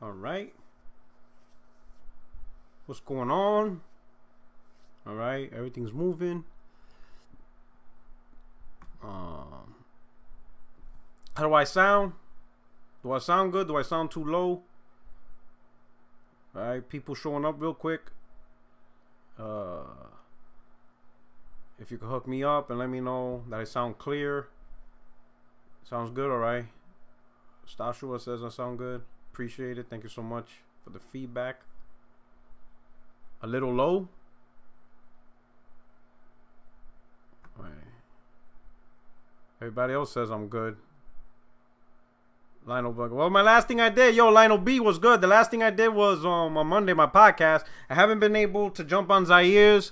All right. What's going on? All right. Everything's moving. How do I sound? Do I sound good? Do I sound too low? All right. People showing up real quick. If you could hook me up and let me know that I sound clear. Sounds good, all right. Stashua says I sound good. Appreciate it. Thank you so much for the feedback. A little low. All right. Everybody else says I'm good. Lionel Bug. Well, my last thing I did, Lionel B was good. The last thing I did was on Monday, my podcast. I haven't been able to jump on Zaire's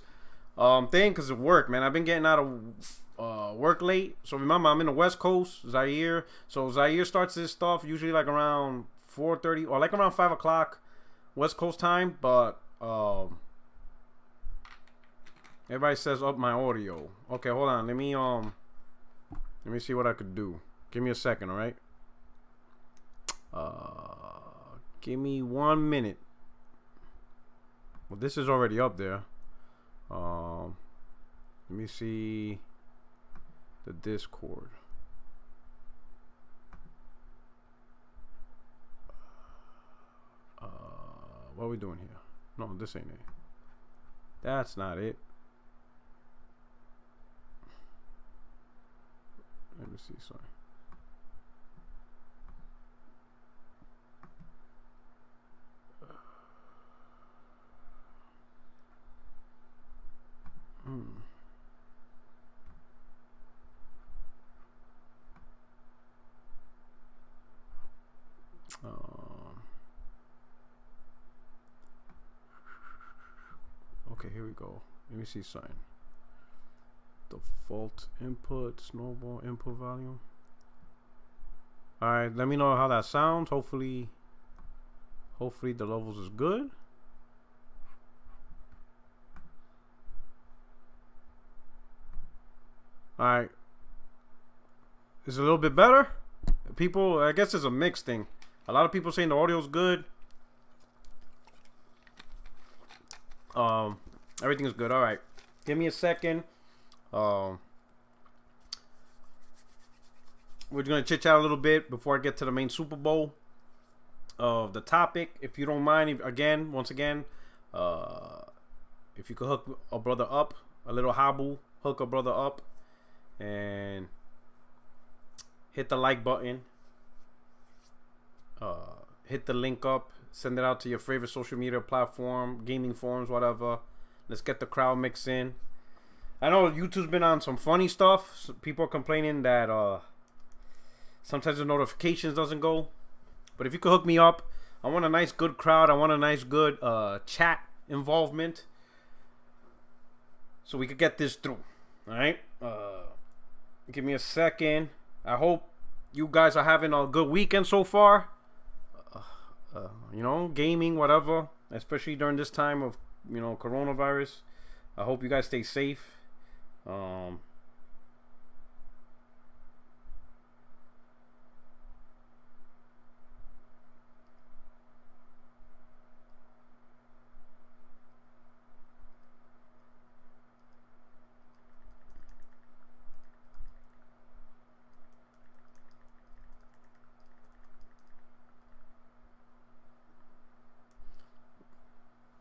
thing because of work, man. I've been getting out of work late. So remember, I'm in the West Coast, Zaire. So Zaire starts this stuff usually like around 4:30 or like around 5 o'clock West Coast time. But everybody says up my audio. Okay, hold on. Let me see what I could do. Give me a second, all right? Give me 1 minute. Well, this is already up there. Let me see the Discord. What are we doing here? No, this ain't it. That's not it. Let me see, sorry. Okay, here we go. Let me see something. Default input, snowball input volume. Alright, let me know how that sounds. Hopefully the levels is good. Alright. Is it a little bit better? People, I guess it's a mixed thing. A lot of people saying the audio's good. Everything is good. All right, give me a second. We're gonna chit chat a little bit before I get to the main Super Bowl of the topic. If you don't mind, once again, if you could hook a brother up, a little habu, hook a brother up, and hit the like button. Hit the link up. Send it out to your favorite social media platform, gaming forums, whatever. Let's get the crowd mix in. I know YouTube's been on some funny stuff. So people are complaining that sometimes the notifications doesn't go. But if you could hook me up, I want a nice good crowd. I want a nice good chat involvement. So we could get this through. Alright? Give me a second. I hope you guys are having a good weekend so far. Gaming, whatever, especially during this time of, coronavirus. I hope you guys stay safe.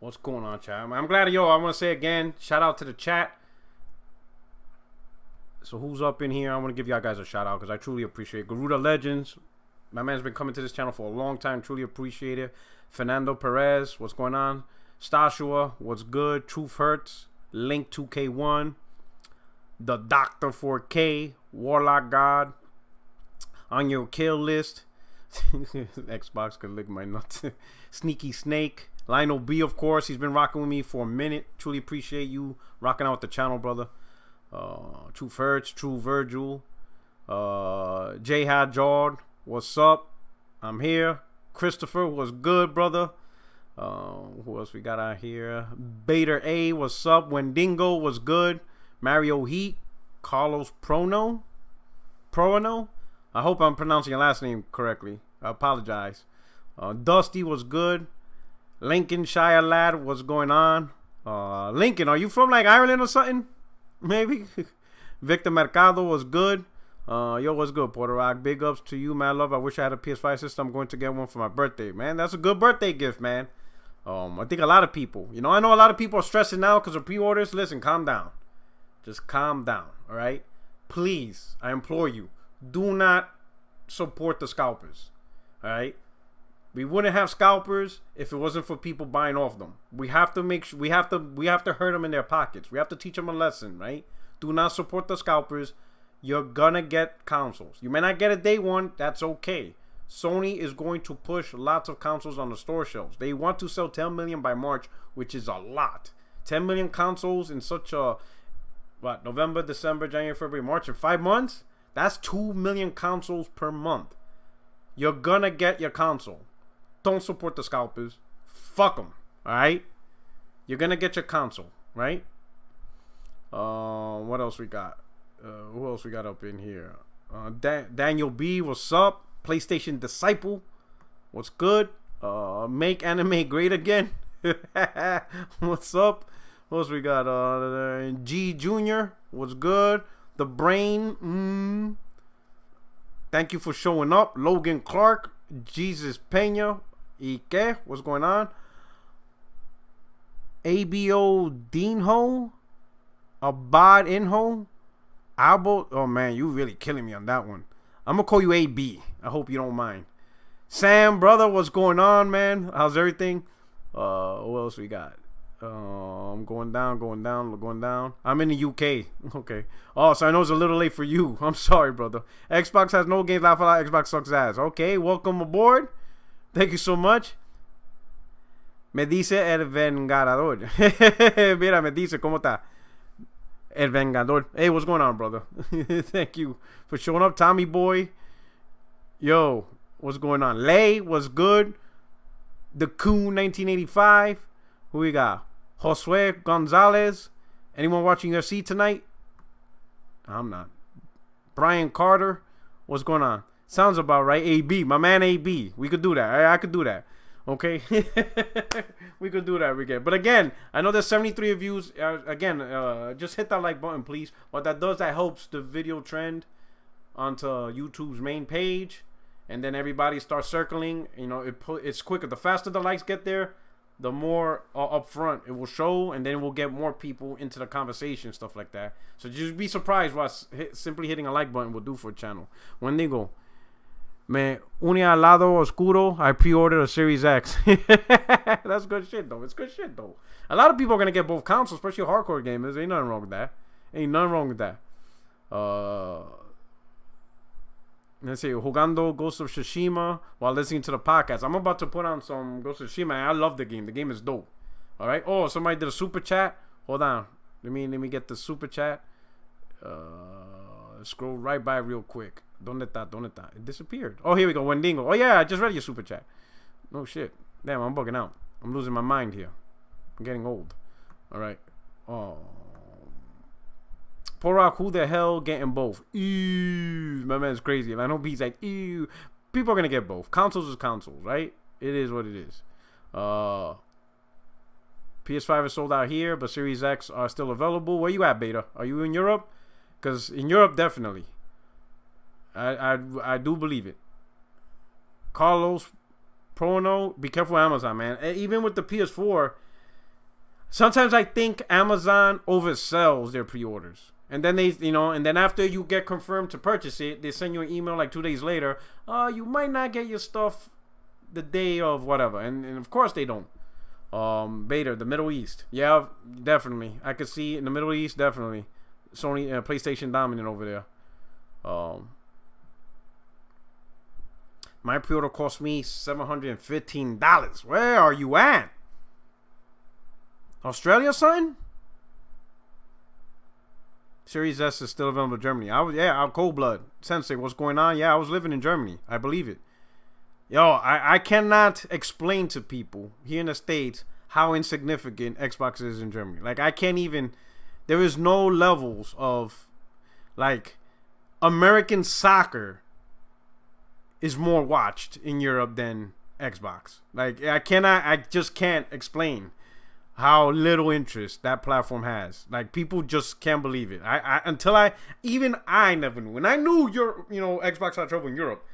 What's going on, chat? I'm glad I want to say again, shout out to the chat. So who's up in here? I want to give y'all guys a shout out because I truly appreciate it. Garuda Legends, my man's been coming to this channel for a long time. Truly appreciate it. Fernando Perez, what's going on? Stashua, what's good? Truth Hurts, Link 2K1, the Doctor 4K, Warlock God, on your kill list. Xbox could lick my nuts. Sneaky Snake. Lionel B, of course, he's been rocking with me for a minute. Truly appreciate you rocking out with the channel, brother. True Ferch, True Virgil, J Had Jord, what's up? I'm here. Christopher, what's good, brother? Who else we got out here? Bader A, what's up? Wendigo, what's good? Mario Heat, Carlos Prono. I hope I'm pronouncing your last name correctly. I apologize. Dusty was good. Lincolnshire lad, what's going on? Lincoln, are you from like Ireland or something? Maybe. Victor Mercado was good. Yo, what's good, Puerto Rock? Big ups to you, man. Love. I wish I had a PS5 system. I'm going to get one for my birthday, man. That's a good birthday gift, man. I think a lot of people, I know a lot of people are stressing now because of pre-orders. Listen, calm down. Just calm down, all right? Please, I implore you, do not support the scalpers, all right? We wouldn't have scalpers if it wasn't for people buying off them. We have to make sure we have to hurt them in their pockets. We have to teach them a lesson, right? Do not support the scalpers. You're gonna get consoles. You may not get a day one. That's okay. Sony is going to push lots of consoles on the store shelves. They want to sell 10 million by March, which is a lot. 10 million consoles in such a November, December, January, February, March in 5 months. That's 2 million consoles per month. You're gonna get your console. Don't support the scalpers. Fuck them. All right. You're gonna get your console, right? What else we got? Who else we got up in here? Daniel B, what's up? PlayStation Disciple, what's good? Make anime great again. What's up? What else we got? G Junior, what's good? The Brain, thank you for showing up. Logan Clark, Jesus Pena, Ike, what's going on? ABO Deanho, Abad Inho, Abo. Oh man, you really killing me on that one. I'm gonna call you AB. I hope you don't mind. Sam, brother, what's going on, man? How's everything? What else we got? I'm going down. I'm in the UK. Okay. Oh, so I know it's a little late for you. I'm sorry, brother. Xbox has no games. Laugh a lot. Xbox sucks ass. Okay, welcome aboard. Thank you so much. Me dice el vengador. Mira, me dice, ¿cómo está? El Vengador. Hey, what's going on, brother? Thank you for showing up. Tommy Boy. Yo, what's going on? Lay, what's good? The Coon 1985. Who we got? Josue Gonzalez. Anyone watching UFC tonight? I'm not. Brian Carter. What's going on? Sounds about right. AB. My man AB. We could do that. I could do that. Okay, we could do that again. But again, I know there's 73 views. Just hit that like button, please. What that does, that helps the video trend onto YouTube's main page, and then everybody starts circling. It's quicker. The faster the likes get there, the more up front it will show, and then we'll get more people into the conversation, stuff like that. So just be surprised what simply hitting a like button will do for a channel. When they go. Me une al lado oscuro. I pre-ordered a Series X. That's good shit, though. It's good shit, though. A lot of people are going to get both consoles, especially hardcore gamers. Ain't nothing wrong with that. Let's see. Jugando Ghost of Tsushima while listening to the podcast. I'm about to put on some Ghost of Tsushima. I love the game. The game is dope. All right. Oh, somebody did a super chat. Hold on. Let me get the super chat. Scroll right by real quick. ¿Dónde está? It disappeared. Oh, here we go. Wendigo. Oh, yeah. I just read your super chat. No shit. Damn, I'm bugging out. I'm losing my mind here. I'm getting old. All right. Oh. Porak, who the hell getting both? Ew. My man's crazy. And I know B's like, ew. People are going to get both. Consoles is consoles, right? It is what it is. PS5 is sold out here, but Series X are still available. Where you at, Beta? Are you in Europe? Because in Europe, definitely. I do believe it. Carlos Prono, be careful with Amazon, man. Even with the PS4, sometimes I think Amazon oversells their pre-orders. And then and then after you get confirmed to purchase it, they send you an email like 2 days later. You might not get your stuff the day of whatever. And of course they don't. Beta, the Middle East. Yeah, definitely. I could see in the Middle East, definitely. Sony, PlayStation dominant over there. My pre-order cost me $715. Where are you at? Australia, son? Series S is still available in Germany. I'm cold blood. Sensei, what's going on? Yeah, I was living in Germany. I believe it. Yo, I cannot explain to people here in the States how insignificant Xbox is in Germany. Like, I can't even... There is no levels of... Like, American soccer is more watched in Europe than Xbox. Like I just can't explain how little interest that platform has. Like people just can't believe it. Even I never knew. And I knew Xbox had trouble in Europe.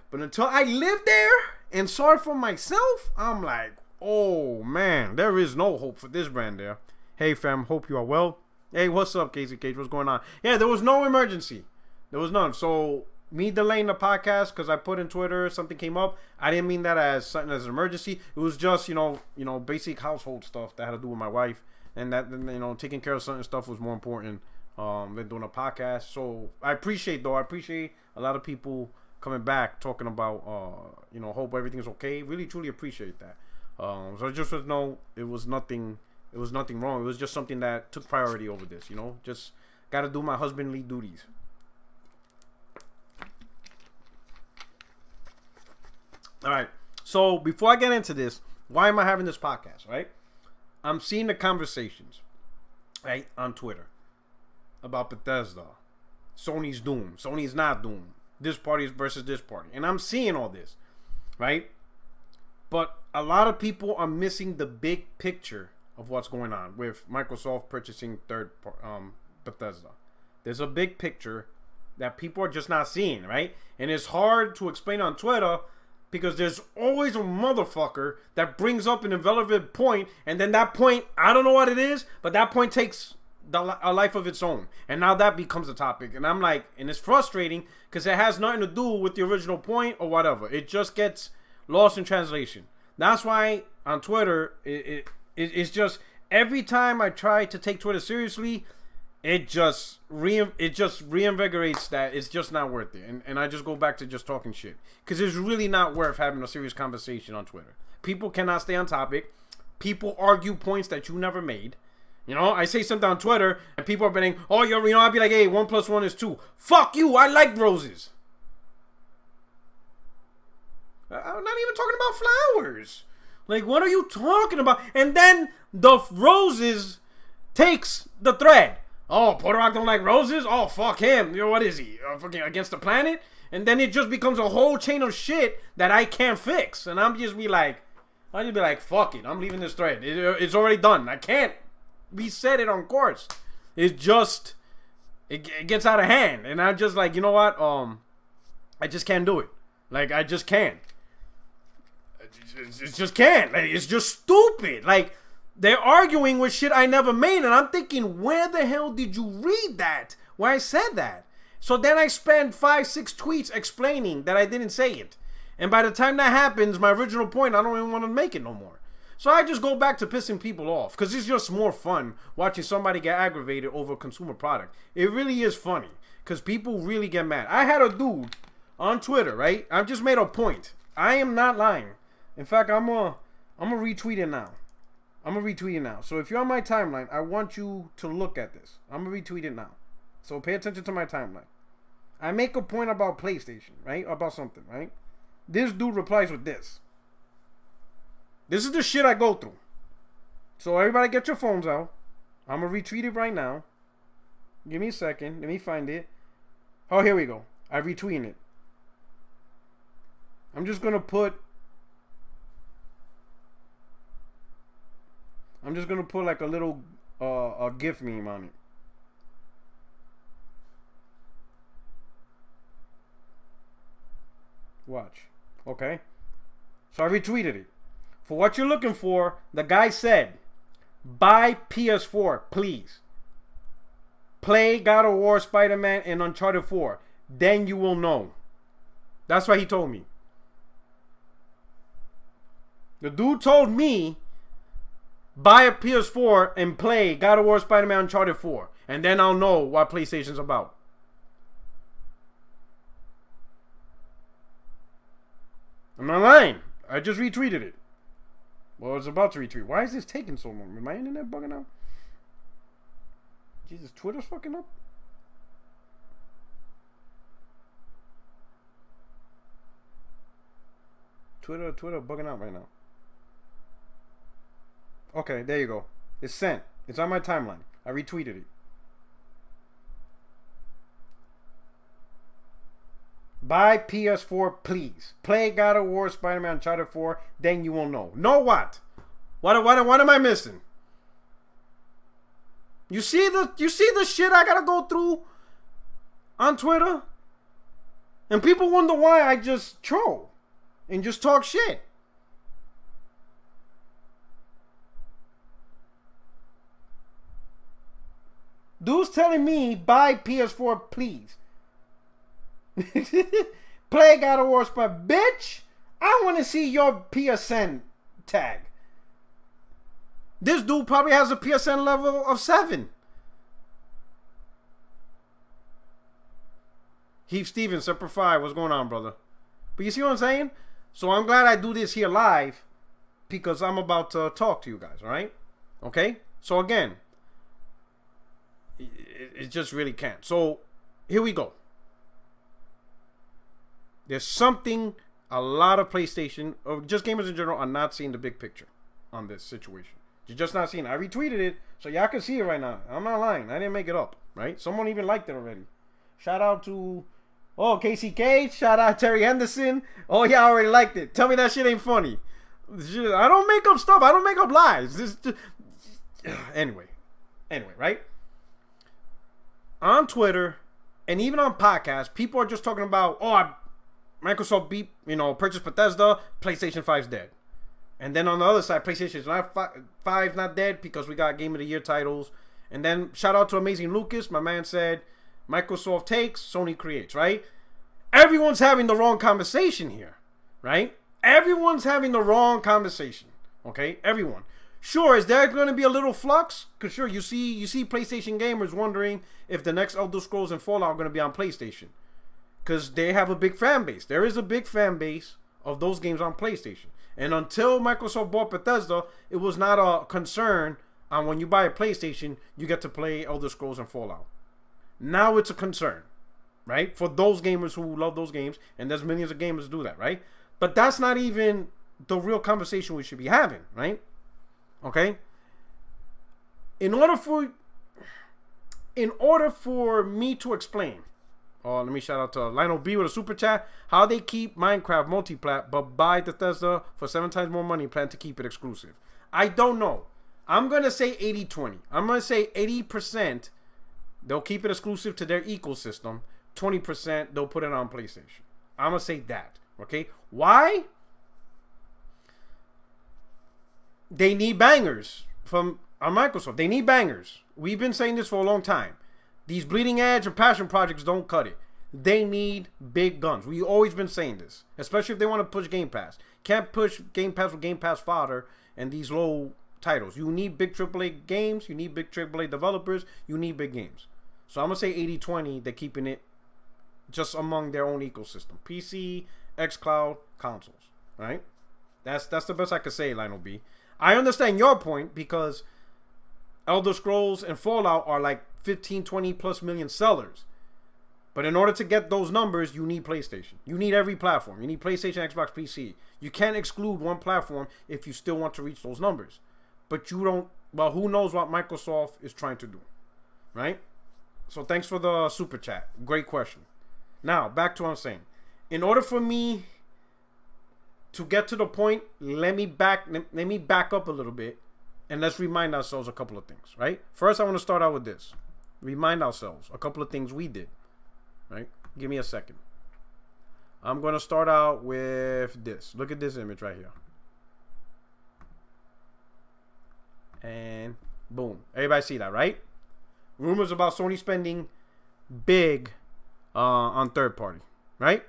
But until I lived there and saw it for myself, I'm like, oh man, there is no hope for this brand there. Hey fam, hope you are well. Hey, what's up, Casey Cage? What's going on? Yeah, there was no emergency. There was none. So me delaying the podcast because I put in Twitter something came up. I didn't mean that as something as an emergency. It was just basic household stuff that had to do with my wife, and that taking care of certain stuff was more important than doing a podcast. So I appreciate a lot of people coming back talking about hope everything's okay. Really truly appreciate that. So I just know it was nothing wrong. It was just something that took priority over this. Just got to do my husbandly duties. All right, so before I get into this, why am I having this podcast, right? I'm seeing the conversations, right, on Twitter about Bethesda, Sony's Doom, Sony's not Doom, this party versus this party, and I'm seeing all this, right? But a lot of people are missing the big picture of what's going on with Microsoft purchasing Bethesda. There's a big picture that people are just not seeing, right? And it's hard to explain on Twitter because there's always a motherfucker that brings up an irrelevant point, and then that point, I don't know what it is, but that point takes a life of its own. And now that becomes a topic. And I'm like, and it's frustrating because it has nothing to do with the original point or whatever. It just gets lost in translation. That's why on Twitter, it's just, every time I try to take Twitter seriously, it just reinvigorates that it's just not worth it. And I just go back to just talking shit. Because it's really not worth having a serious conversation on Twitter. People cannot stay on topic. People argue points that you never made. I say something on Twitter and people are betting, oh, I'd be like, hey, 1 + 1 is 2. Fuck you, I like roses. I'm not even talking about flowers. Like, what are you talking about? And then the roses takes the thread. Oh, Puerto Rico don't like roses? Oh, fuck him. What is he? Fucking against the planet? And then it just becomes a whole chain of shit that I can't fix. And I'll just be like, fuck it. I'm leaving this thread. It's already done. I can't reset it on course. It gets out of hand. And I'm just like, you know what? I just can't do it. Like, I just can't. It just can't. Like, it's just stupid. Like, they're arguing with shit I never made, and I'm thinking, where the hell did you read that? Where I said that? So then I spend 5-6 tweets explaining that I didn't say it. And by the time that happens, my original point, I don't even want to make it no more. So I just go back to pissing people off, because it's just more fun watching somebody get aggravated over a consumer product. It really is funny, because people really get mad. I had a dude on Twitter, right? I've just made a point. I am not lying. In fact, I'm gonna retweet it now. So if you're on my timeline, I want you to look at this. I'm gonna retweet it now. So pay attention to my timeline. I make a point about PlayStation, right? About something, right? This dude replies with this. This is the shit I go through. So everybody get your phones out. I'm gonna retweet it right now. Give me a second. Let me find it. Oh, here we go. I retweeted it. I'm just gonna put like a little a GIF meme on it. Watch. Okay. So I retweeted it. For what you're looking for, the guy said, buy PS4, please. Play God of War, Spider-Man, and Uncharted 4. Then you will know. That's what he told me. The dude told me, buy a PS4 and play God of War, Spider-Man, Uncharted 4. And then I'll know what PlayStation's about. I'm not lying. I just retweeted it. Well, I was about to retweet. Why is this taking so long? Is my internet bugging out? Jesus, Twitter's fucking up? Twitter bugging out right now. Okay, there you go. It's sent. It's on my timeline. I retweeted it. Buy PS4, please. Play God of War, Spider-Man, Uncharted 4. Then you will know. Know what? What am I missing? You see the shit I gotta go through on Twitter? And people wonder why I just troll and just talk shit. Dude's telling me, buy PS4, please. Play God of War, but bitch, I want to see your PSN tag. This dude probably has a PSN level of 7. Heath Stevens, Semper Fi, what's going on, brother? But you see what I'm saying? So I'm glad I do this here live because I'm about to talk to you guys, all right? Okay? So again, it just really can't. So here we go. There's something a lot of PlayStation, or just gamers in general, are not seeing the big picture on this situation. You're just not seeing it. I retweeted it, so y'all can see it right now. I'm not lying. I didn't make it up, right? Someone even liked it already. Shout out to, KCK. Shout out Terry Henderson. Oh, y'all already liked it. Tell me that shit ain't funny. I don't make up stuff. I don't make up lies. Anyway, right? On Twitter and even on podcasts, people are just talking about, Microsoft purchased Bethesda, PlayStation 5's dead. And then on the other side, PlayStation 5's not dead because we got Game of the Year titles. And then shout out to Amazing Lucas. My man said, Microsoft takes, Sony creates, right? Everyone's having the wrong conversation here, right? Everyone's having the wrong conversation, okay? Everyone. Sure, is there going to be a little flux? Because sure, you see PlayStation gamers wondering if the next Elder Scrolls and Fallout are going to be on PlayStation. Because they have a big fan base. There is a big fan base of those games on PlayStation. And until Microsoft bought Bethesda, it was not a concern on when you buy a PlayStation, you get to play Elder Scrolls and Fallout. Now it's a concern, right? For those gamers who love those games, and there's millions of gamers who do that, right? But that's not even the real conversation we should be having, right? Okay? In order for me to explain, let me shout out to Lionel B with a super chat. How they keep Minecraft multi-plat, but buy Bethesda for 7 times more money, plan to keep it exclusive. I don't know. I'm going to say 80-20. I'm going to say 80% they'll keep it exclusive to their ecosystem. 20% they'll put it on PlayStation. I'm going to say that. Okay? Why? They need bangers from Microsoft. They need bangers. We've been saying this for a long time. These bleeding edge and passion projects don't cut it. They need big guns. We've always been saying this, especially if they want to push Game Pass. Can't push Game Pass with Game Pass fodder and these low titles. You need big AAA games. You need big AAA developers. You need big games. So I'm going to say 80-20. They're keeping it just among their own ecosystem. PC, xCloud, consoles. Right? That's the best I could say, Lionel B. I understand your point because Elder Scrolls and Fallout are like 15, 20 plus million sellers. But in order to get those numbers, you need PlayStation. You need every platform. You need PlayStation, Xbox, PC. You can't exclude one platform if you still want to reach those numbers. But you don't, well, who knows what Microsoft is trying to do, right? So thanks for the super chat. Great question. Now, back to what I'm saying. In order for me to get to the point, let me back up a little bit and let's remind ourselves a couple of things, right? First, I want to start out with this. Remind ourselves a couple of things we did, right? Give me a second. I'm going to start out with this. Look at this image right here. And boom. Everybody see that, right? Rumors about Sony spending big on third party, right?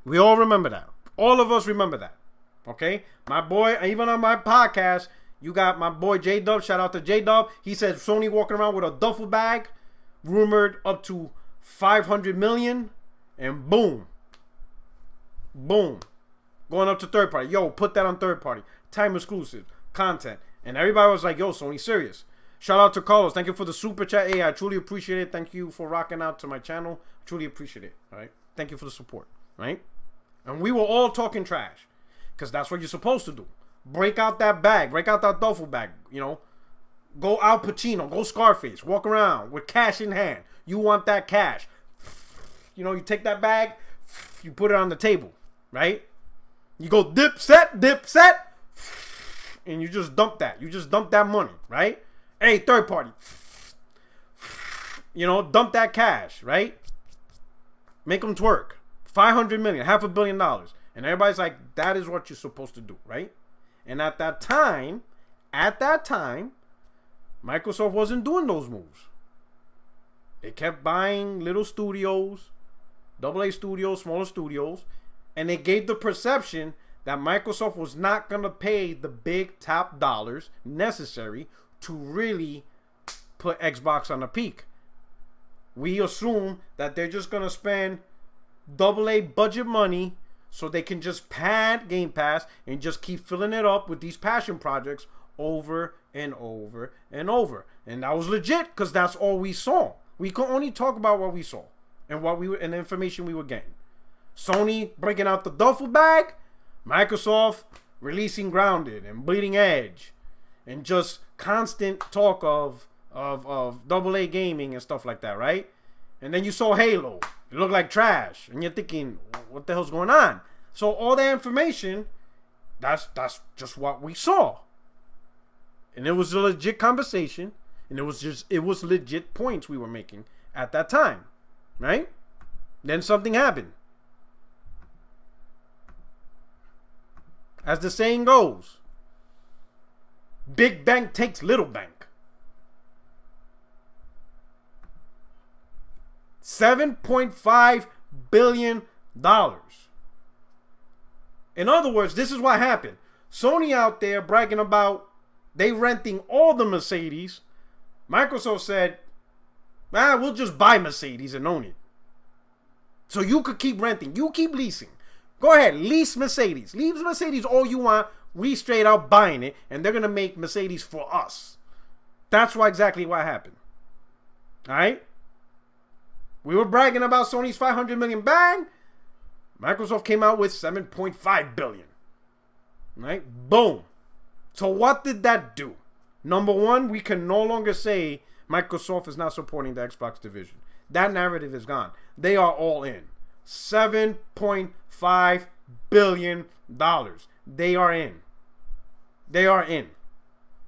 We all remember that. All of us remember that. Okay? My boy, even on my podcast, you got my boy J-Dub. Shout out to J-Dub. He said Sony walking around with a duffel bag, rumored up to 500 million, and boom. Boom. Going up to third party. Yo, put that on third party. Time exclusive. Content. And everybody was like, yo, Sony serious. Shout out to Carlos. Thank you for the super chat. Hey, I truly appreciate it. Thank you for rocking out to my channel. Truly appreciate it. All right. Thank you for the support. Right? And we were all talking trash. Because that's what you're supposed to do. Break out that bag. Break out that duffel bag. You know. Go Al Pacino. Go Scarface. Walk around with cash in hand. You want that cash. you know, you take that bag, you put it on the table, right? You go dip set, and you just dump that. You just dump that money, right? Hey, third party, you know, dump that cash, right? Make them twerk. 500 million, $500 million. And everybody's like, that is what you're supposed to do, right? And at that time, Microsoft wasn't doing those moves. They kept buying little studios, AA studios, smaller studios, and they gave the perception that Microsoft was not going to pay the big top dollars necessary to really put Xbox on the peak. We assume that they're just going to spend AA budget money so they can just pad Game Pass and just keep filling it up with these passion projects over and over and over. And that was legit because that's all we saw. We could only talk about what we saw and what we were and the information we were getting. Sony breaking out the duffel bag, Microsoft releasing Grounded and Bleeding Edge, and just constant talk of AA gaming and stuff like that, right? And then you saw Halo. It looked like trash. And you're thinking, what the hell's going on? So all that information, that's just what we saw. And it was a legit conversation. And it was legit points we were making at that time. Right? Then something happened. As the saying goes, big bank takes little bank. $7.5 billion. In other words, this is what happened. Sony out there bragging about they renting all the Mercedes. Microsoft said, we'll just buy Mercedes and own it. So you could keep renting. You keep leasing. Go ahead, lease Mercedes. Lease Mercedes all you want. We straight out buying it. And they're going to make Mercedes for us. That's exactly what happened. All right? We were bragging about Sony's 500 million bang. Microsoft came out with 7.5 billion. Right? Boom. So what did that do? Number one, we can no longer say Microsoft is not supporting the Xbox division. That narrative is gone. They are all in. $7.5 billion. They are in. They are in.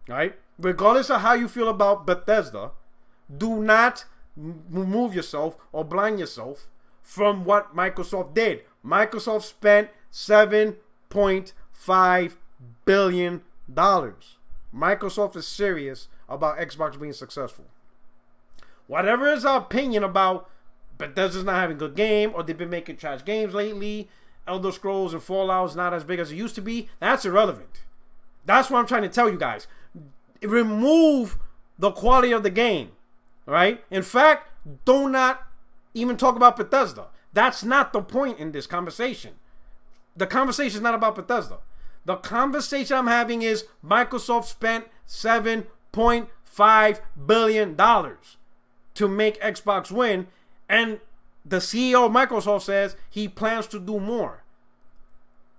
Right? Regardless of how you feel about Bethesda, do not remove yourself or blind yourself from what Microsoft did. Microsoft spent $7.5 billion. Microsoft is serious about Xbox being successful. Whatever is our opinion about Bethesda's not having a good game, or they've been making trash games lately, Elder Scrolls and Fallout is not as big as it used to be, that's irrelevant. That's what I'm trying to tell you guys. Remove the quality of the game. Right? In fact, do not even talk about Bethesda. That's not the point in this conversation. The conversation is not about Bethesda. The conversation I'm having is Microsoft spent $7.5 billion to make Xbox win. And the CEO of Microsoft says he plans to do more.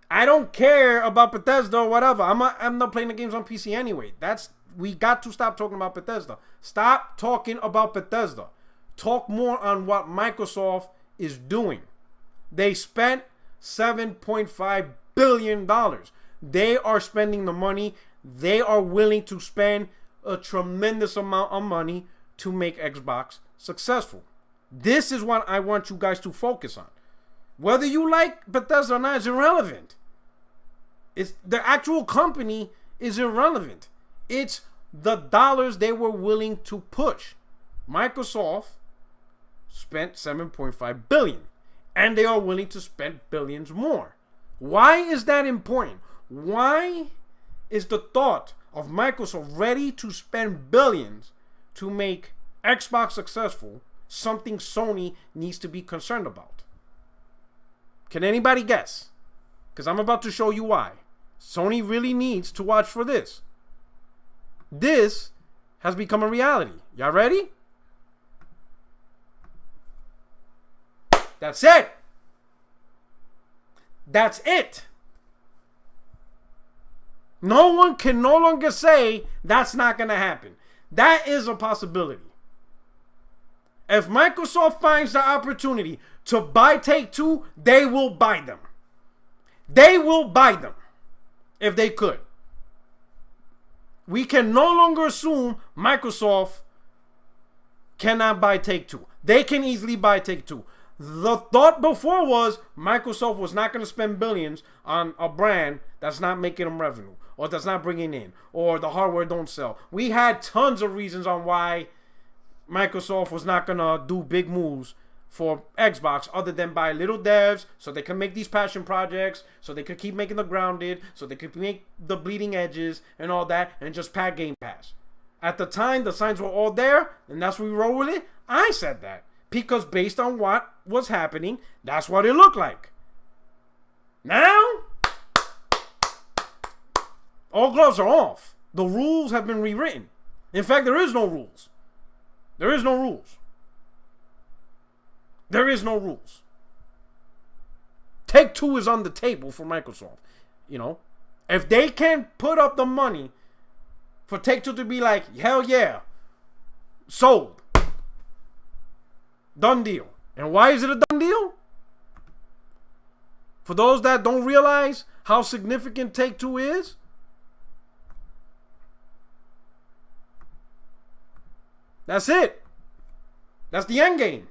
I don't care about Bethesda or whatever. I'm not playing the games on PC anyway. We got to stop talking about Bethesda. Stop talking about Bethesda. Talk more on what Microsoft is doing. They spent $7.5 billion. They are spending the money. They are willing to spend a tremendous amount of money to make Xbox successful. This is what I want you guys to focus on. Whether you like Bethesda or not is irrelevant. It's the actual company is irrelevant. It's the dollars they were willing to push. Microsoft spent $7.5 billion, and they are willing to spend billions more. Why is that important? Why is the thought of Microsoft ready to spend billions to make Xbox successful something Sony needs to be concerned about? Can anybody guess? Because I'm about to show you why. Sony really needs to watch for this. This has become a reality. Y'all ready? That's it. That's it. No one can no longer say that's not going to happen. That is a possibility. If Microsoft finds the opportunity to buy Take-Two, they will buy them. They will buy them if they could. We can no longer assume Microsoft cannot buy Take-Two. They can easily buy Take-Two. The thought before was Microsoft was not going to spend billions on a brand that's not making them revenue, or that's not bringing in, or the hardware don't sell. We had tons of reasons on why Microsoft was not going to do big moves for Xbox other than buy little devs so they can make these passion projects, so they could keep making the Grounded, so they could make the Bleeding Edges and all that, and just pack Game Pass. At the time, the signs were all there, and that's what we roll with it. I said that because based on what was happening, that's what it looked like. Now, all gloves are off. The rules have been rewritten. In fact, there is no rules. There is no rules. There is no rules. Take-Two is on the table for Microsoft. You know, if they can put up the money for Take-Two to be like, hell yeah, sold. Done deal. And why is it a done deal? For those that don't realize how significant Take-Two is, that's it. That's the end game.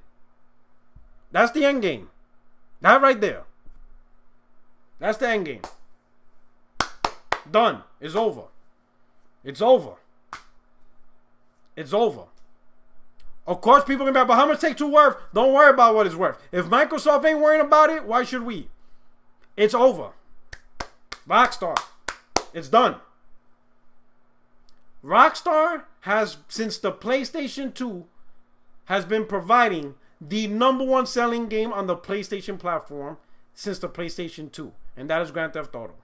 That's the end game. That right there. That's the end game. Done. It's over. It's over. It's over. Of course, people can be like, but how much Take-Two worth? Don't worry about what it's worth. If Microsoft ain't worrying about it, why should we? It's over. Rockstar. It's done. Rockstar has, since the PlayStation 2, has been providing the #1 selling game on the PlayStation platform since the PlayStation 2. And that is Grand Theft Auto.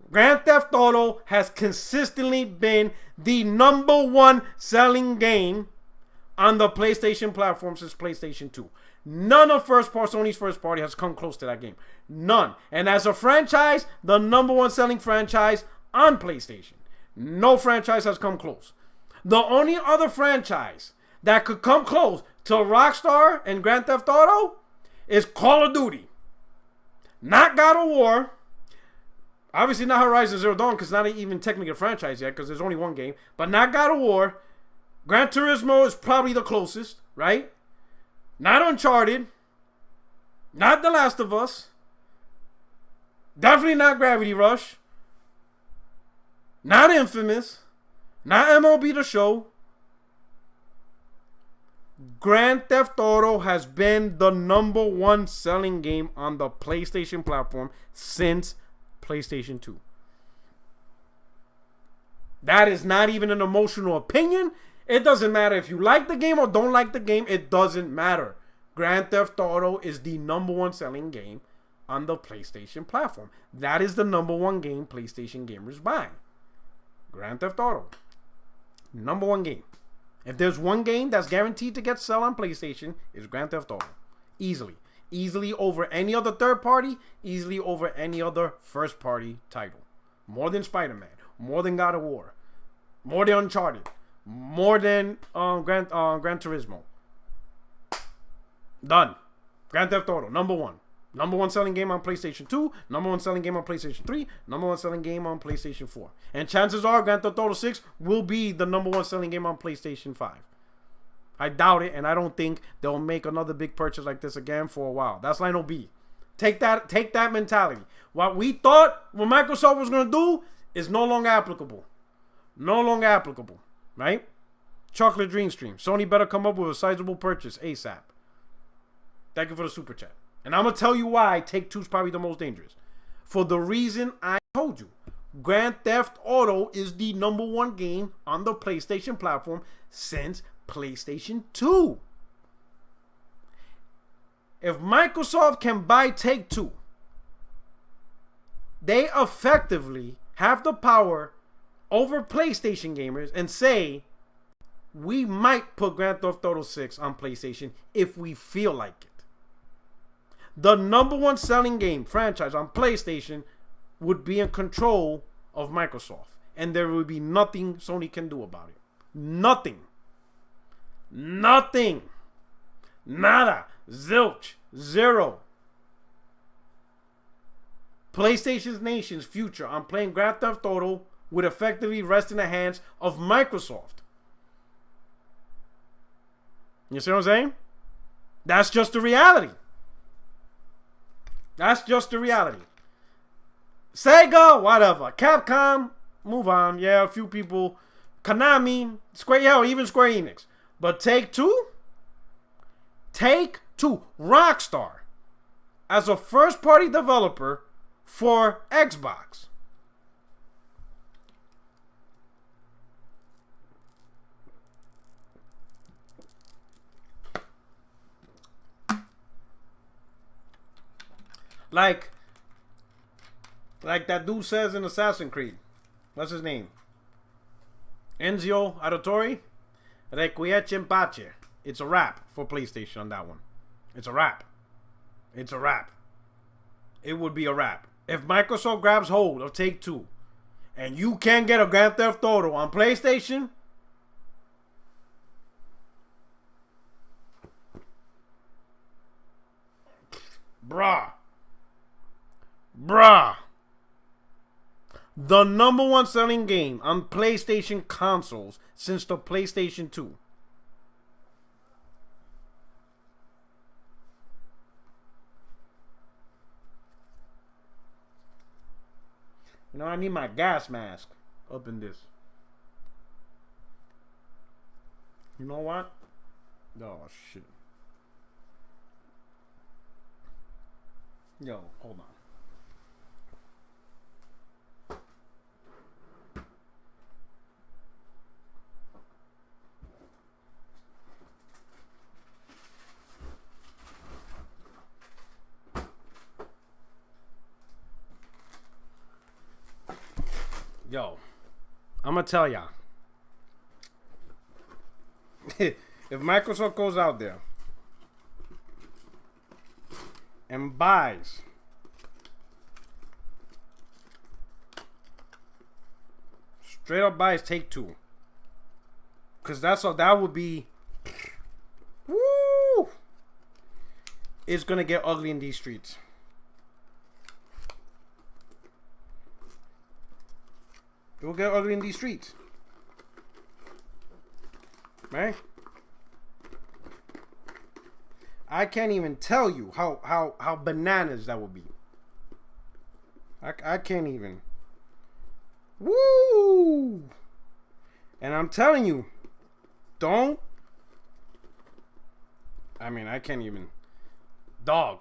Grand Theft Auto has consistently been the #1 selling game on the PlayStation platform since PlayStation 2. None of Sony's first party has come close to that game. None. And as a franchise, the #1 selling franchise on PlayStation. No franchise has come close. The only other franchise that could come close to Rockstar and Grand Theft Auto is Call of Duty. Not God of War. Obviously not Horizon Zero Dawn, because it's not even technically a franchise yet, because there's only one game. But not God of War. Gran Turismo is probably the closest, right? Not Uncharted. Not The Last of Us. Definitely not Gravity Rush. Not Infamous. Not MLB The Show. Grand Theft Auto has been the #1 selling game on the PlayStation platform since PlayStation 2. That is not even an emotional opinion. It doesn't matter if you like the game or don't like the game. It doesn't matter. Grand Theft Auto is the #1 selling game on the PlayStation platform. That is the #1 game PlayStation gamers buy. Grand Theft Auto. #1 game. If there's one game that's guaranteed to get sell on PlayStation, it's Grand Theft Auto. Easily. Easily over any other third party. Easily over any other first party title. More than Spider-Man. More than God of War. More than Uncharted. More than Gran Turismo. Done. Grand Theft Auto. #1. #1 selling game on PlayStation 2. #1 selling game on PlayStation 3. #1 selling game on PlayStation 4. And chances are Grand Theft Auto 6 will be the #1 selling game on PlayStation 5. I doubt it, and I don't think they'll make another big purchase like this again for a while. That's line OB. Take that mentality. What we thought what Microsoft was going to do is no longer applicable. No longer applicable. Right? Chocolate Dream Stream. Sony better come up with a sizable purchase ASAP. Thank you for the super chat. And I'm going to tell you why Take-Two is probably the most dangerous. For the reason I told you. Grand Theft Auto is the #1 game on the PlayStation platform since PlayStation 2. If Microsoft can buy Take-Two, they effectively have the power over PlayStation gamers and say, we might put Grand Theft Auto 6 on PlayStation if we feel like it. The #1 selling game franchise on PlayStation would be in control of Microsoft. And there would be nothing Sony can do about it. Nothing. Nothing. Nada. Zilch. Zero. PlayStation's nation's future on playing Grand Theft Auto would effectively rest in the hands of Microsoft. You see what I'm saying? That's just the reality. That's just the reality. Sega, whatever. Capcom, move on. Yeah, a few people. Konami, Square, yeah, even Square Enix. But Take-Two? Take-Two. Rockstar. As a first-party developer for Xbox. Like that dude says in Assassin's Creed. What's his name? Enzio Auditore? Requiescem Pace. It's a wrap for PlayStation on that one. It's a wrap. It's a wrap. It would be a wrap. If Microsoft grabs hold of Take-Two and you can't get a Grand Theft Auto on PlayStation, bruh. The number one selling game on PlayStation consoles since the PlayStation 2. You know, I need my gas mask up in this. You know what? Oh, shit. Yo, hold on. Yo, I'm gonna tell y'all. If Microsoft goes out there and buys straight up buys Take-Two, because that would be, woo, it's gonna get ugly in these streets. It will get ugly in these streets. Right? I can't even tell you how bananas that would be. I can't even. Woo! And I'm telling you, don't. I mean, I can't even. Dog.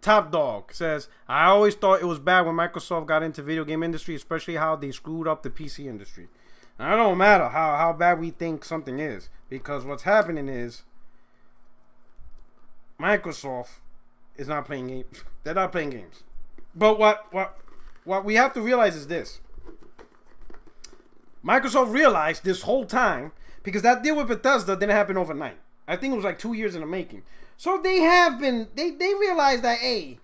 Top Dog says, I always thought it was bad when Microsoft got into video game industry, especially how they screwed up the PC industry. Now, it don't matter how bad we think something is, because what's happening is Microsoft is not playing games. They're not playing games. But what we have to realize is this. Microsoft realized this whole time, because that deal with Bethesda didn't happen overnight. I think it was like 2 years in the making. So they have been, they realized that, hey,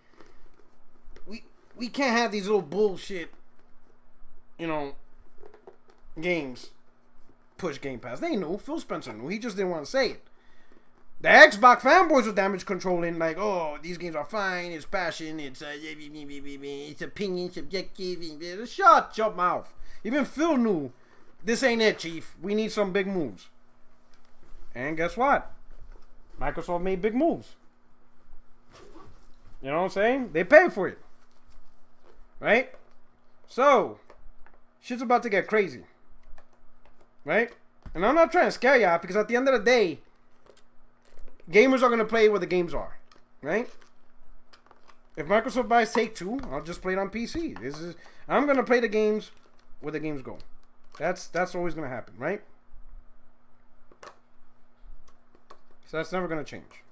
we can't have these little bullshit, you know, games push Game Pass. They knew. Phil Spencer knew. He just didn't want to say it. The Xbox fanboys were damage controlling, like, oh, these games are fine, it's passion, it's opinion, subjective. Shut your mouth. Even Phil knew, this ain't it, Chief. We need some big moves. And guess what? Microsoft made big moves. You know what I'm saying? They paid for it. Right? So, shit's about to get crazy. Right? And I'm not trying to scare y'all, because at the end of the day, gamers are going to play where the games are. Right? If Microsoft buys Take-Two, I'll just play it on PC. I'm going to play the games where the games go. That's always going to happen, right? So that's never going to change.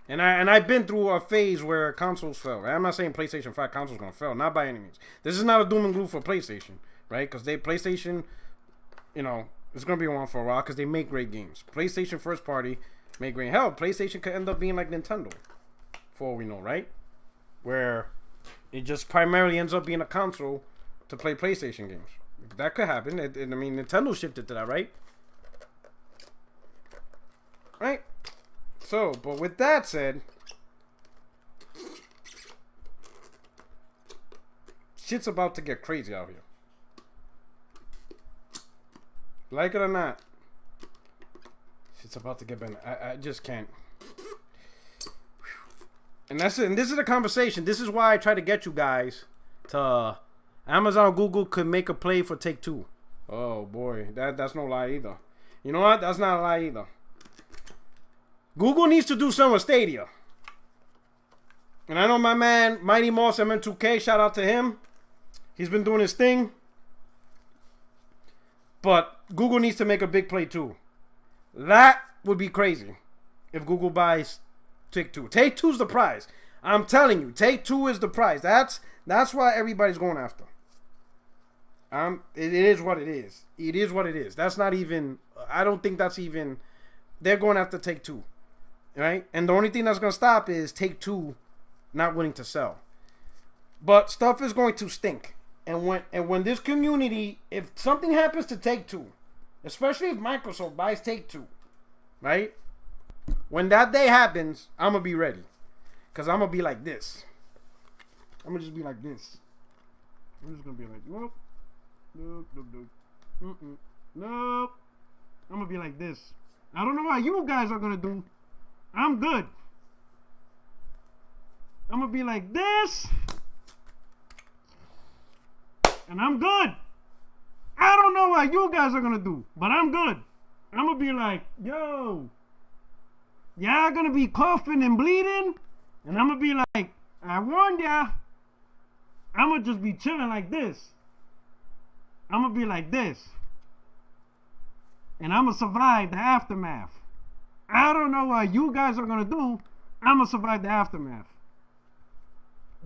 And I've been through a phase where consoles fell. Right? I'm not saying PlayStation 5 consoles going to fail. Not by any means. This is not a doom and gloom for PlayStation. Right? Because PlayStation, you know, it's going to be around for a while because they make great games. PlayStation first party make great. Hell, PlayStation could end up being like Nintendo. For all we know, right? Where it just primarily ends up being a console to play PlayStation games. That could happen. I mean, Nintendo shifted to that, right? Right? So, but with that said, shit's about to get crazy out here. Like it or not, shit's about to get better. I just can't. And that's it. And this is the conversation. This is why I try to get you guys to Amazon or Google could make a play for Take-Two. Oh boy, that's no lie either. You know what? That's not a lie either. Google needs to do something with Stadia. And I know my man Mighty Moss MN2K, shout out to him. He's been doing his thing. But Google needs to make a big play too. That would be crazy if Google buys Take-Two. Take-Two's the prize. I'm telling you, Take-Two is the prize. That's why everybody's going after. It is what it is. It is what it is. That's not even. I don't think that's even. They're going after Take-Two, right? And the only thing that's going to stop is Take-Two not willing to sell. But stuff is going to stink. And when this community, if something happens to Take-Two, especially if Microsoft buys Take-Two, right? When that day happens, I'm going to be ready. Because I'm going to be like this. I'm going to just be like this. I'm just going to be like, nope. Nope, nope, nope. Nope. I'm going to be like this. I don't know what you guys are going to do. I'm good. I'm going to be like this. And I'm good. I don't know what you guys are going to do. But I'm good. I'm going to be like, yo. Y'all going to be coughing and bleeding. And I'm going to be like, I warned ya. I'm going to just be chilling like this. I'm going to be like this. And I'm going to survive the aftermath. I don't know what you guys are going to do. I'm going to survive the aftermath.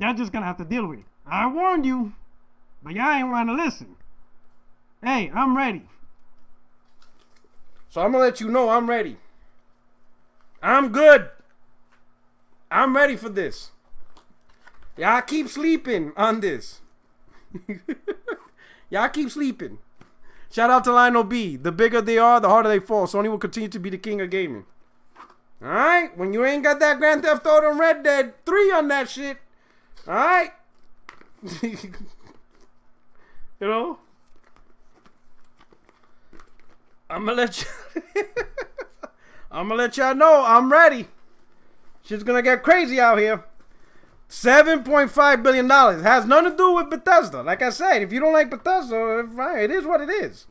Y'all just going to have to deal with it. I warned you. But y'all ain't want to listen. Hey, I'm ready. So I'm going to let you know I'm ready. I'm good. I'm ready for this. Y'all keep sleeping on this. Y'all keep sleeping. Shout out to Lionel B. The bigger they are, the harder they fall. Sony will continue to be the king of gaming. Alright? When you ain't got that Grand Theft Auto and Red Dead 3 on that shit. Alright? You know? I'm gonna let y'all know I'm ready. Shit's gonna get crazy out here. $7.5 billion. Has nothing to do with Bethesda. Like I said, if you don't like Bethesda, it is what it is.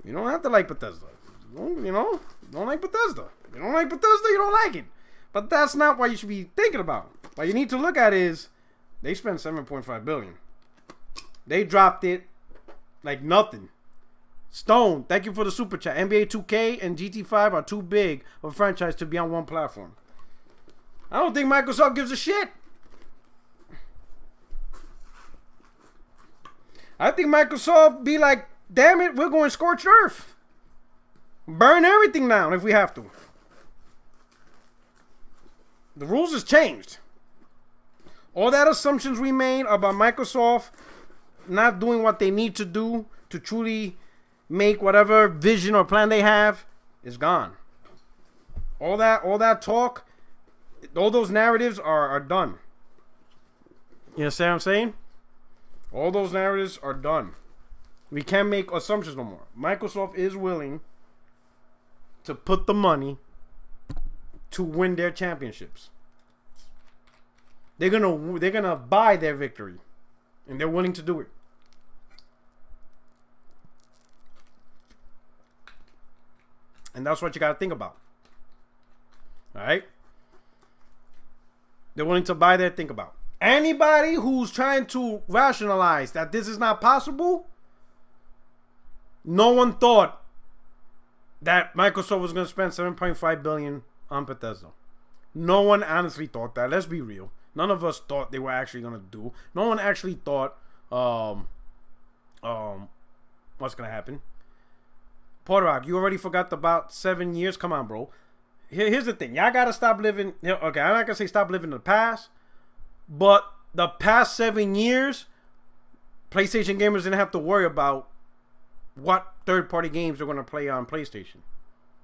You don't have to like Bethesda. You know? You don't like Bethesda. You don't like Bethesda, you don't like it. But that's not what you should be thinking about. What you need to look at is they spent $7.5 billion. They dropped it like nothing. Stone, thank you for the super chat. NBA 2K and GT5 are too big of a franchise to be on one platform. I don't think Microsoft gives a shit. I think Microsoft be like, damn it, we're going scorched earth. Burn everything down if we have to. The rules has changed. All that assumptions we made about Microsoft not doing what they need to do to truly make whatever vision or plan they have is gone. All that talk, all those narratives are done. You understand what I'm saying? All those narratives are done. We can't make assumptions no more. Microsoft is willing to put the money to win their championships. They're gonna buy their victory, and they're willing to do it. And that's what you gotta think about. All right? They're willing to buy their think about. Anybody who's trying to rationalize that this is not possible, no one thought that Microsoft was going to spend $7.5 billion on Bethesda. No one honestly thought that. Let's be real. None of us thought they were actually going to do. No one actually thought what's going to happen. Porterock, you already forgot about 7 years? Come on, bro. Here's the thing. Y'all got to stop living. Okay, I'm not going to say stop living in the past. But the past 7 years, PlayStation gamers didn't have to worry about what third-party games they're going to play on PlayStation.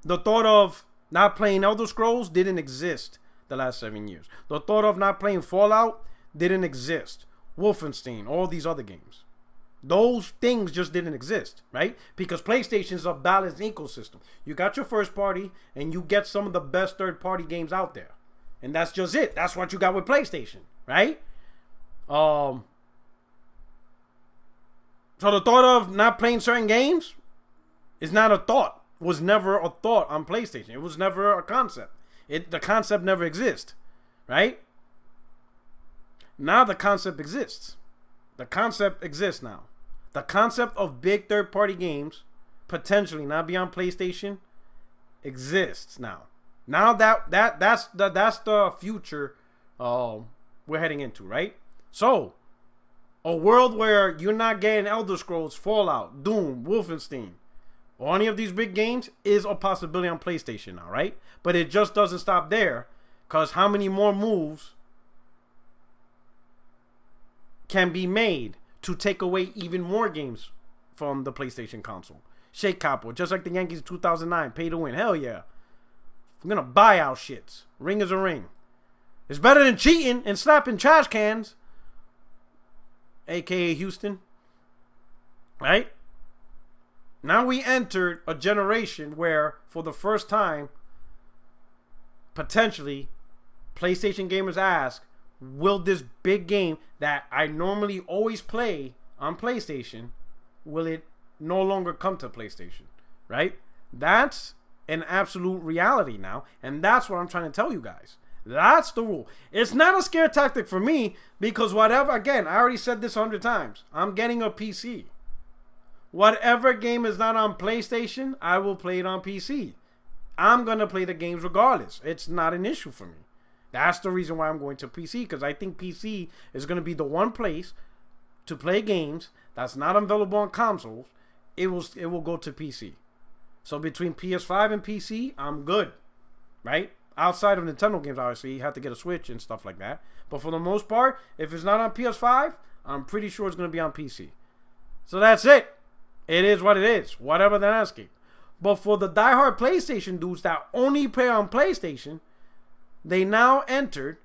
The thought of Not playing Elder Scrolls didn't exist the last 7 years. The thought of not playing Fallout didn't exist. Wolfenstein, all these other games. Those things just didn't exist, right? Because PlayStation's a balanced ecosystem. You got your first party, and you get some of the best third-party games out there. And that's just it. That's what you got with PlayStation, right? So the thought of not playing certain games is not a thought. Was never a thought on PlayStation. It was never a concept. The concept never exists, right? Now the concept exists. The concept exists now. The concept of big third-party games potentially not be on PlayStation exists now. Now that's the future we're heading into, right? So, a world where you're not getting Elder Scrolls, Fallout, Doom, Wolfenstein, or any of these big games is a possibility on PlayStation now, right? But it just doesn't stop there, because how many more moves can be made to take away even more games from the PlayStation console? Shake capo, just like the Yankees in 2009, pay to win. Hell yeah. We're going to buy out shits. Ring is a ring. It's better than cheating and slapping trash cans, a.k.a. Houston. Right? Now we entered a generation where, for the first time, potentially, PlayStation gamers ask, will this big game that I normally always play on PlayStation, will it no longer come to PlayStation? Right? That's an absolute reality now, and that's what I'm trying to tell you guys. That's the rule. It's not a scare tactic for me, because whatever, again, I already said this 100 times, I'm getting a PC. Whatever game is not on PlayStation, I will play it on PC. I'm going to play the games regardless. It's not an issue for me. That's the reason why I'm going to PC, because I think PC is going to be the one place to play games that's not available on consoles. It will go to PC. So between PS5 and PC, I'm good, right? Outside of Nintendo games, obviously, you have to get a Switch and stuff like that. But for the most part, if it's not on PS5, I'm pretty sure it's going to be on PC. So that's it. It is what it is. Whatever they're asking. But for the diehard PlayStation dudes that only play on PlayStation, they now entered,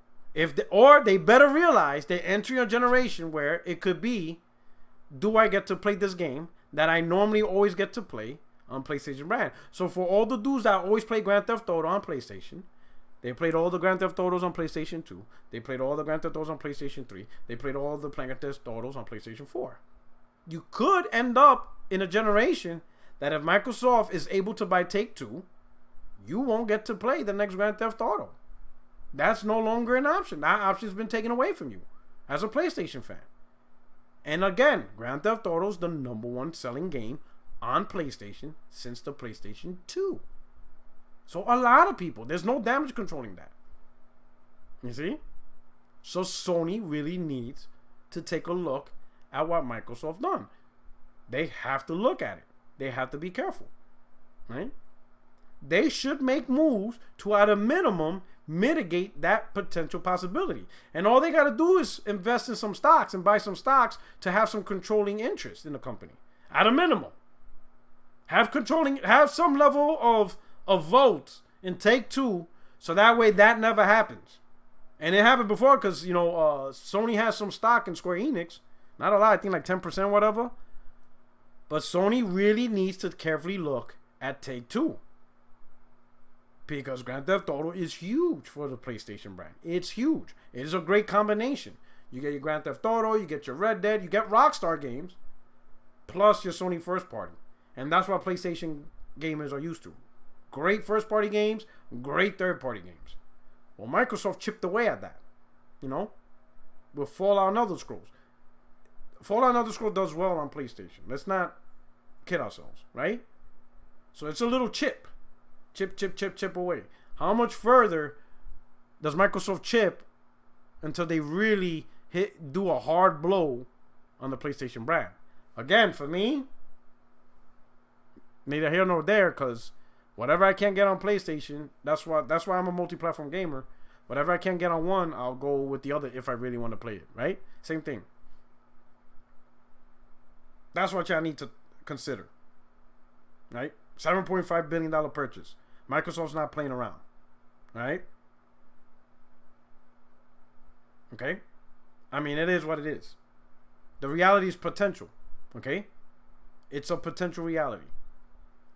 or they better realize they're entering a generation where it could be, do I get to play this game that I normally always get to play on PlayStation brand? So for all the dudes that always play Grand Theft Auto on PlayStation, they played all the Grand Theft Autos on PlayStation 2. They played all the Grand Theft Autos on PlayStation 3. They played all the Grand Theft Autos on PlayStation 4. You could end up in a generation that if Microsoft is able to buy Take-Two, you won't get to play the next Grand Theft Auto. That's no longer an option. That option's been taken away from you as a PlayStation fan. And again, Grand Theft Auto is the #1 selling game on PlayStation since the PlayStation 2. So a lot of people, there's no damage controlling that. You see? So Sony really needs to take a look at what Microsoft done. They have to look at it. They have to be careful. Right? They should make moves to, at a minimum, mitigate that potential possibility. And all they got to do is invest in some stocks and buy some stocks to have some controlling interest in the company. At a minimum. Have some level of votes in Take-Two, so that way that never happens. And it happened before because, Sony has some stock in Square Enix. Not a lot, I think like 10%, whatever. But Sony really needs to carefully look at Take-Two. Because Grand Theft Auto is huge for the PlayStation brand. It's huge. It is a great combination. You get your Grand Theft Auto, you get your Red Dead, you get Rockstar games, plus your Sony first party. And that's what PlayStation gamers are used to. Great first party games, great third party games. Well, Microsoft chipped away at that. With Fallout and Elder Scrolls. Fallout and Elder Scrolls does well on PlayStation. Let's not kid ourselves, right? So it's a little chip. Chip away. How much further does Microsoft chip until they really do a hard blow on the PlayStation brand? Again, for me, neither here nor there, because whatever I can't get on PlayStation, that's why I'm a multi-platform gamer. Whatever I can't get on one, I'll go with the other if I really want to play it, right? Same thing. That's what y'all need to consider, right? $7.5 billion purchase. Microsoft's not playing around. Right? Okay? I mean, it is what it is. The reality is potential. Okay? It's a potential reality.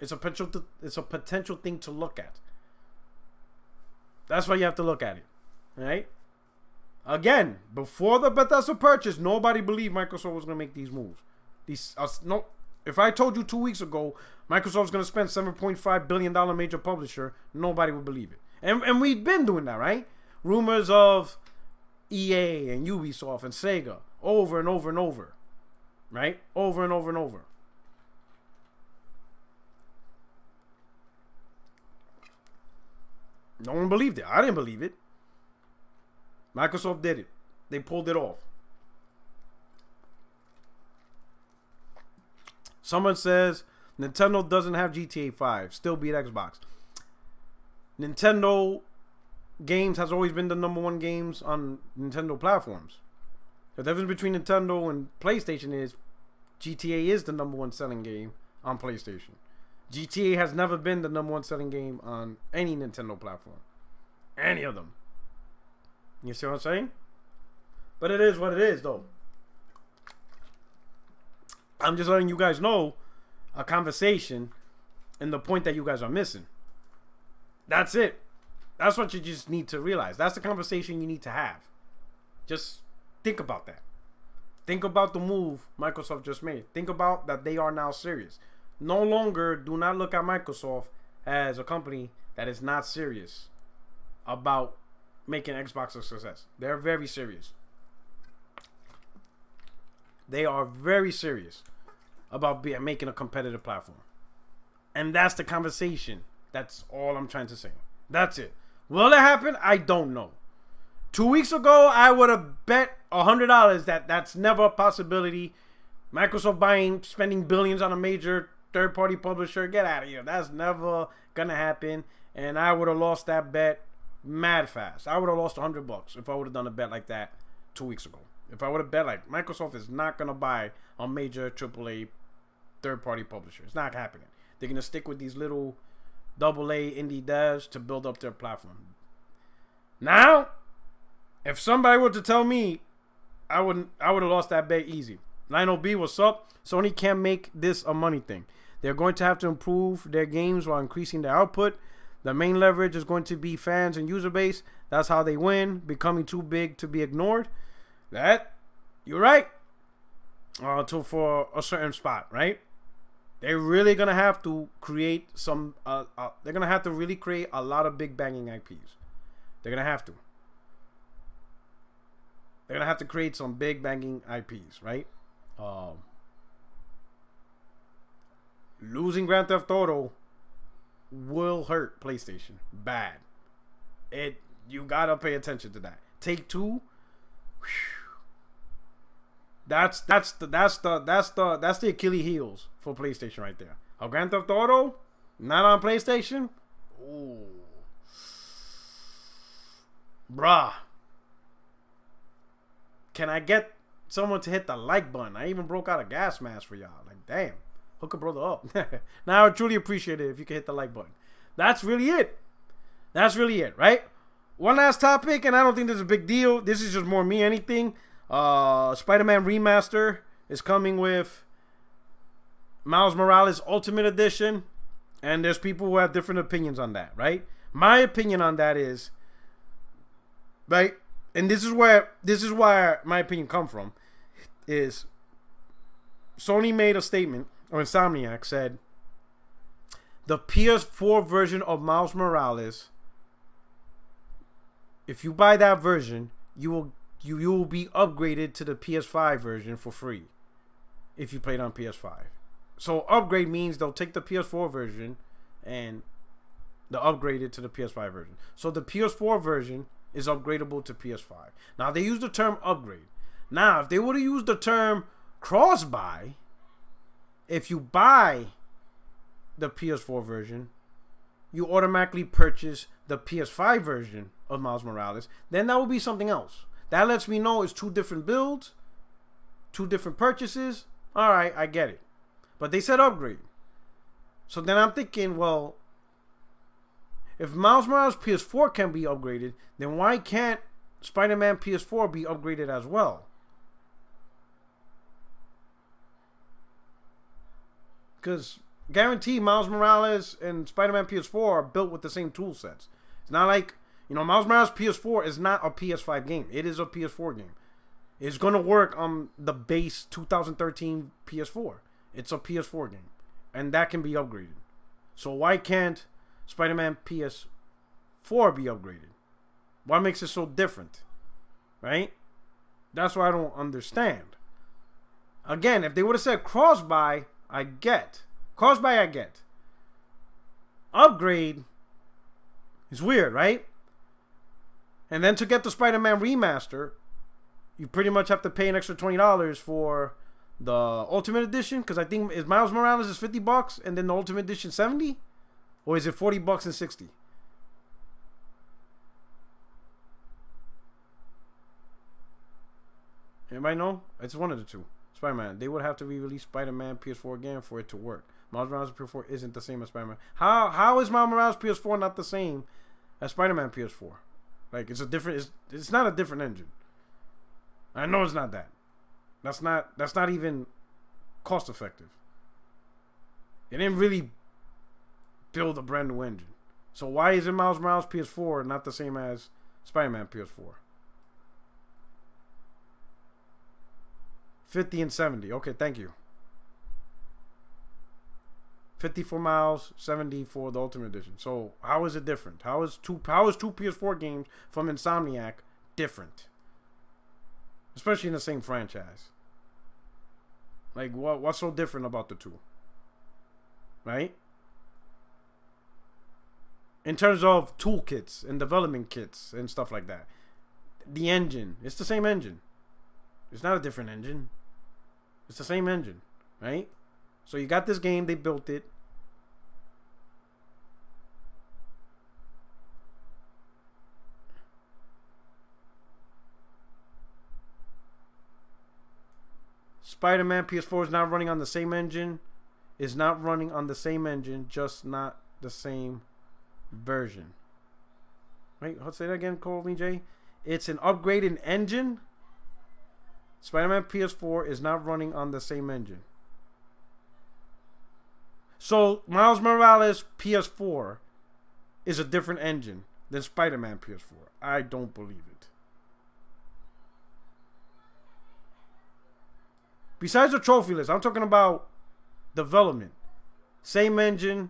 It's a potential thing to look at. That's why you have to look at it. Right? Again, before the Bethesda purchase, nobody believed Microsoft was going to make these moves. If I told you 2 weeks ago Microsoft's going to spend $7.5 billion major publisher, nobody would believe it. And we've been doing that, right? Rumors of EA and Ubisoft and Sega over and over and over. Right? Over and over and over. No one believed it. I didn't believe it. Microsoft did it. They pulled it off. Someone says Nintendo doesn't have GTA 5. Still beat Xbox. Nintendo games has always been the #1 games on Nintendo platforms. The difference between Nintendo and PlayStation is GTA is the #1 selling game on PlayStation. GTA has never been the #1 selling game on any Nintendo platform. Any of them. You see what I'm saying? But it is what it is, though. I'm just letting you guys know a conversation and the point that you guys are missing. That's it. That's what you just need to realize. That's the conversation you need to have. Just think about that. Think about the move Microsoft just made. Think about that they are now serious. No longer do not look at Microsoft as a company that is not serious about making Xbox a success. They're very serious. They are very serious about making a competitive platform. And that's the conversation. That's all I'm trying to say. That's it. Will it happen? I don't know. 2 weeks ago, I would have bet $100 that that's never a possibility. Microsoft spending billions on a major third-party publisher. Get out of here. That's never going to happen. And I would have lost that bet mad fast. I would have lost $100 if I would have done a bet like that 2 weeks ago. If I would have bet like Microsoft is not going to buy a major AAA third-party publisher. It's not happening. They're going to stick with these little AA indie devs to build up their platform. Now, if somebody were to tell me, I would have lost that bet easy. 90B, what's up? Sony can't make this a money thing. They're going to have to improve their games while increasing their output. The main leverage is going to be fans and user base. That's how they win, becoming too big to be ignored. You're right. For a certain spot, right? They're really gonna have to create some. They're gonna have to really create a lot of big banging IPs. They're gonna have to. They're gonna have to create some big banging IPs, right? Losing Grand Theft Auto will hurt PlayStation bad. You gotta pay attention to that. Take-Two. That's the Achilles heels for PlayStation right there. A Grand Theft Auto not on PlayStation. Ooh, bruh. Can I get someone to hit the like button? I even broke out a gas mask for y'all. Like, damn, hook a brother up. Now I would truly appreciate it if you could hit the like button. That's really it. That's really it, right? One last topic, and I don't think this is a big deal. This is just more me anything. Spider-Man Remaster is coming with Miles Morales Ultimate Edition, and there's people who have different opinions on that, right? My opinion on that is, right, and this is where my opinion come from, is Sony made a statement, or Insomniac said, the PS4 version of Miles Morales, if you buy that version, you will be upgraded to the PS5 version for free if you play it on PS5. So upgrade means they'll take the PS4 version and they'll upgrade it to the PS5 version. So the PS4 version is upgradable to PS5. Now they use the term upgrade. Now if they would have used the term cross-buy, if you buy the PS4 version, you automatically purchase the PS5 version of Miles Morales, then that would be something else. That lets me know it's two different builds, two different purchases. All right, I get it. But they said upgrade. So then I'm thinking, well, If Miles Morales PS4 can be upgraded, then why can't Spider-Man PS4 be upgraded as well? Because guaranteed Miles Morales and Spider-Man PS4 are built with the same tool sets. It's not like, Miles Morales PS4 is not a PS5 game. It is a PS4 game. It's going to work on the base 2013 PS4. It's a PS4 game. And that can be upgraded. So why can't Spider-Man PS4 be upgraded? What makes it so different? Right? That's what I don't understand. Again, if they would have said cross-buy, I get. Cross-buy, I get. Upgrade is weird, right? And then to get the Spider-Man remaster, you pretty much have to pay an extra $20 for the Ultimate Edition. Because I think is Miles Morales is $50 and then the Ultimate Edition $70? Or is it $40 and $60? Anybody know? It's one of the two. Spider-Man. They would have to re-release Spider-Man PS4 again for it to work. Miles Morales PS4 isn't the same as Spider-Man. How is Miles Morales PS4 not the same as Spider-Man PS4? Like, it's a different. It's not a different engine. I know it's not that. That's not even cost effective. They didn't really build a brand new engine. So why is it Miles Morales PS4 not the same as Spider-Man PS4? 50 and 70. Okay, thank you. 50 for Miles, 70 for the Ultimate Edition. So how is it different? How is two PS4 games from Insomniac different? Especially in the same franchise. Like what's so different about the two? Right? In terms of toolkits and development kits and stuff like that. The engine. It's the same engine. It's not a different engine. It's the same engine, right? So you got this game, they built it. Spider-Man PS4 is not running on the same engine. Is not running on the same engine, just not the same version. Wait, let's say that again, call me Jay. It's an upgraded engine. Spider-Man PS4 is not running on the same engine. So, Miles Morales PS4 is a different engine than Spider-Man PS4. I don't believe it. Besides the trophy list, I'm talking about development. Same engine,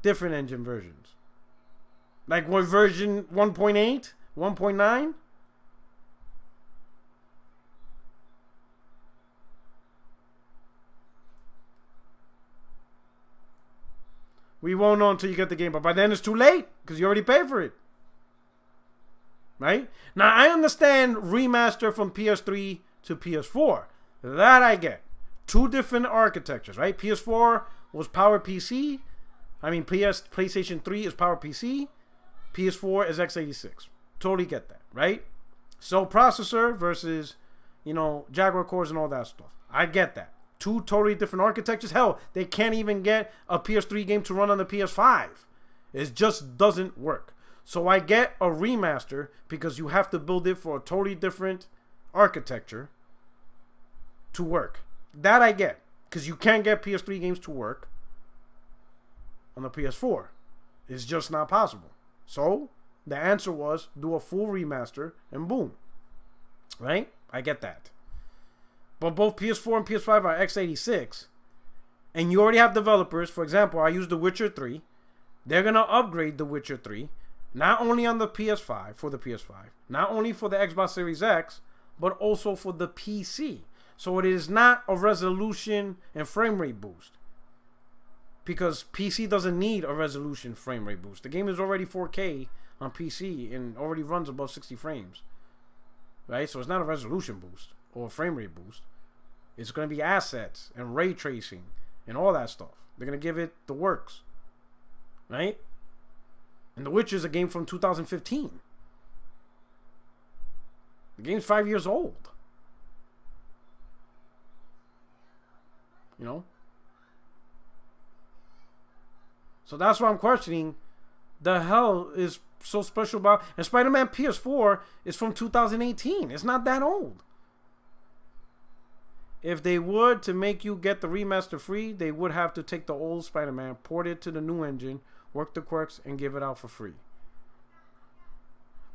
different engine versions. Like what version 1.8, 1.9? We won't know until you get the game, but by then it's too late because you already paid for it. Right? Now, I understand remaster from PS3 to PS4. That I get. Two different architectures, right? PS4 was Power PC. PlayStation 3 is Power PC. PS4 is x86. Totally get that, right? So processor versus, Jaguar cores and all that stuff. I get that. Two totally different architectures. Hell, they can't even get a PS3 game to run on the PS5. It just doesn't work. So I get a remaster because you have to build it for a totally different architecture to work. That I get. Because you can't get PS3 games to work on the PS4. It's just not possible. So the answer was do a full remaster and boom. Right? I get that. But both PS4 and PS5 are x86. And you already have developers. For example, I use The Witcher 3. They're going to upgrade The Witcher 3. Not only on the PS5, for the PS5. Not only for the Xbox Series X, but also for the PC. So it is not a resolution and frame rate boost. Because PC doesn't need a resolution frame rate boost. The game is already 4K on PC and already runs above 60 frames. Right? So it's not a resolution boost or a frame rate boost. It's going to be assets and ray tracing and all that stuff. They're going to give it the works. Right? And The Witcher is a game from 2015. The game's 5 years old. So that's why I'm questioning the hell is so special about? And Spider-Man PS4 is from 2018. It's not that old. If they would to make you get the remaster free, they would have to take the old Spider-Man, port it to the new engine, work the quirks, and give it out for free.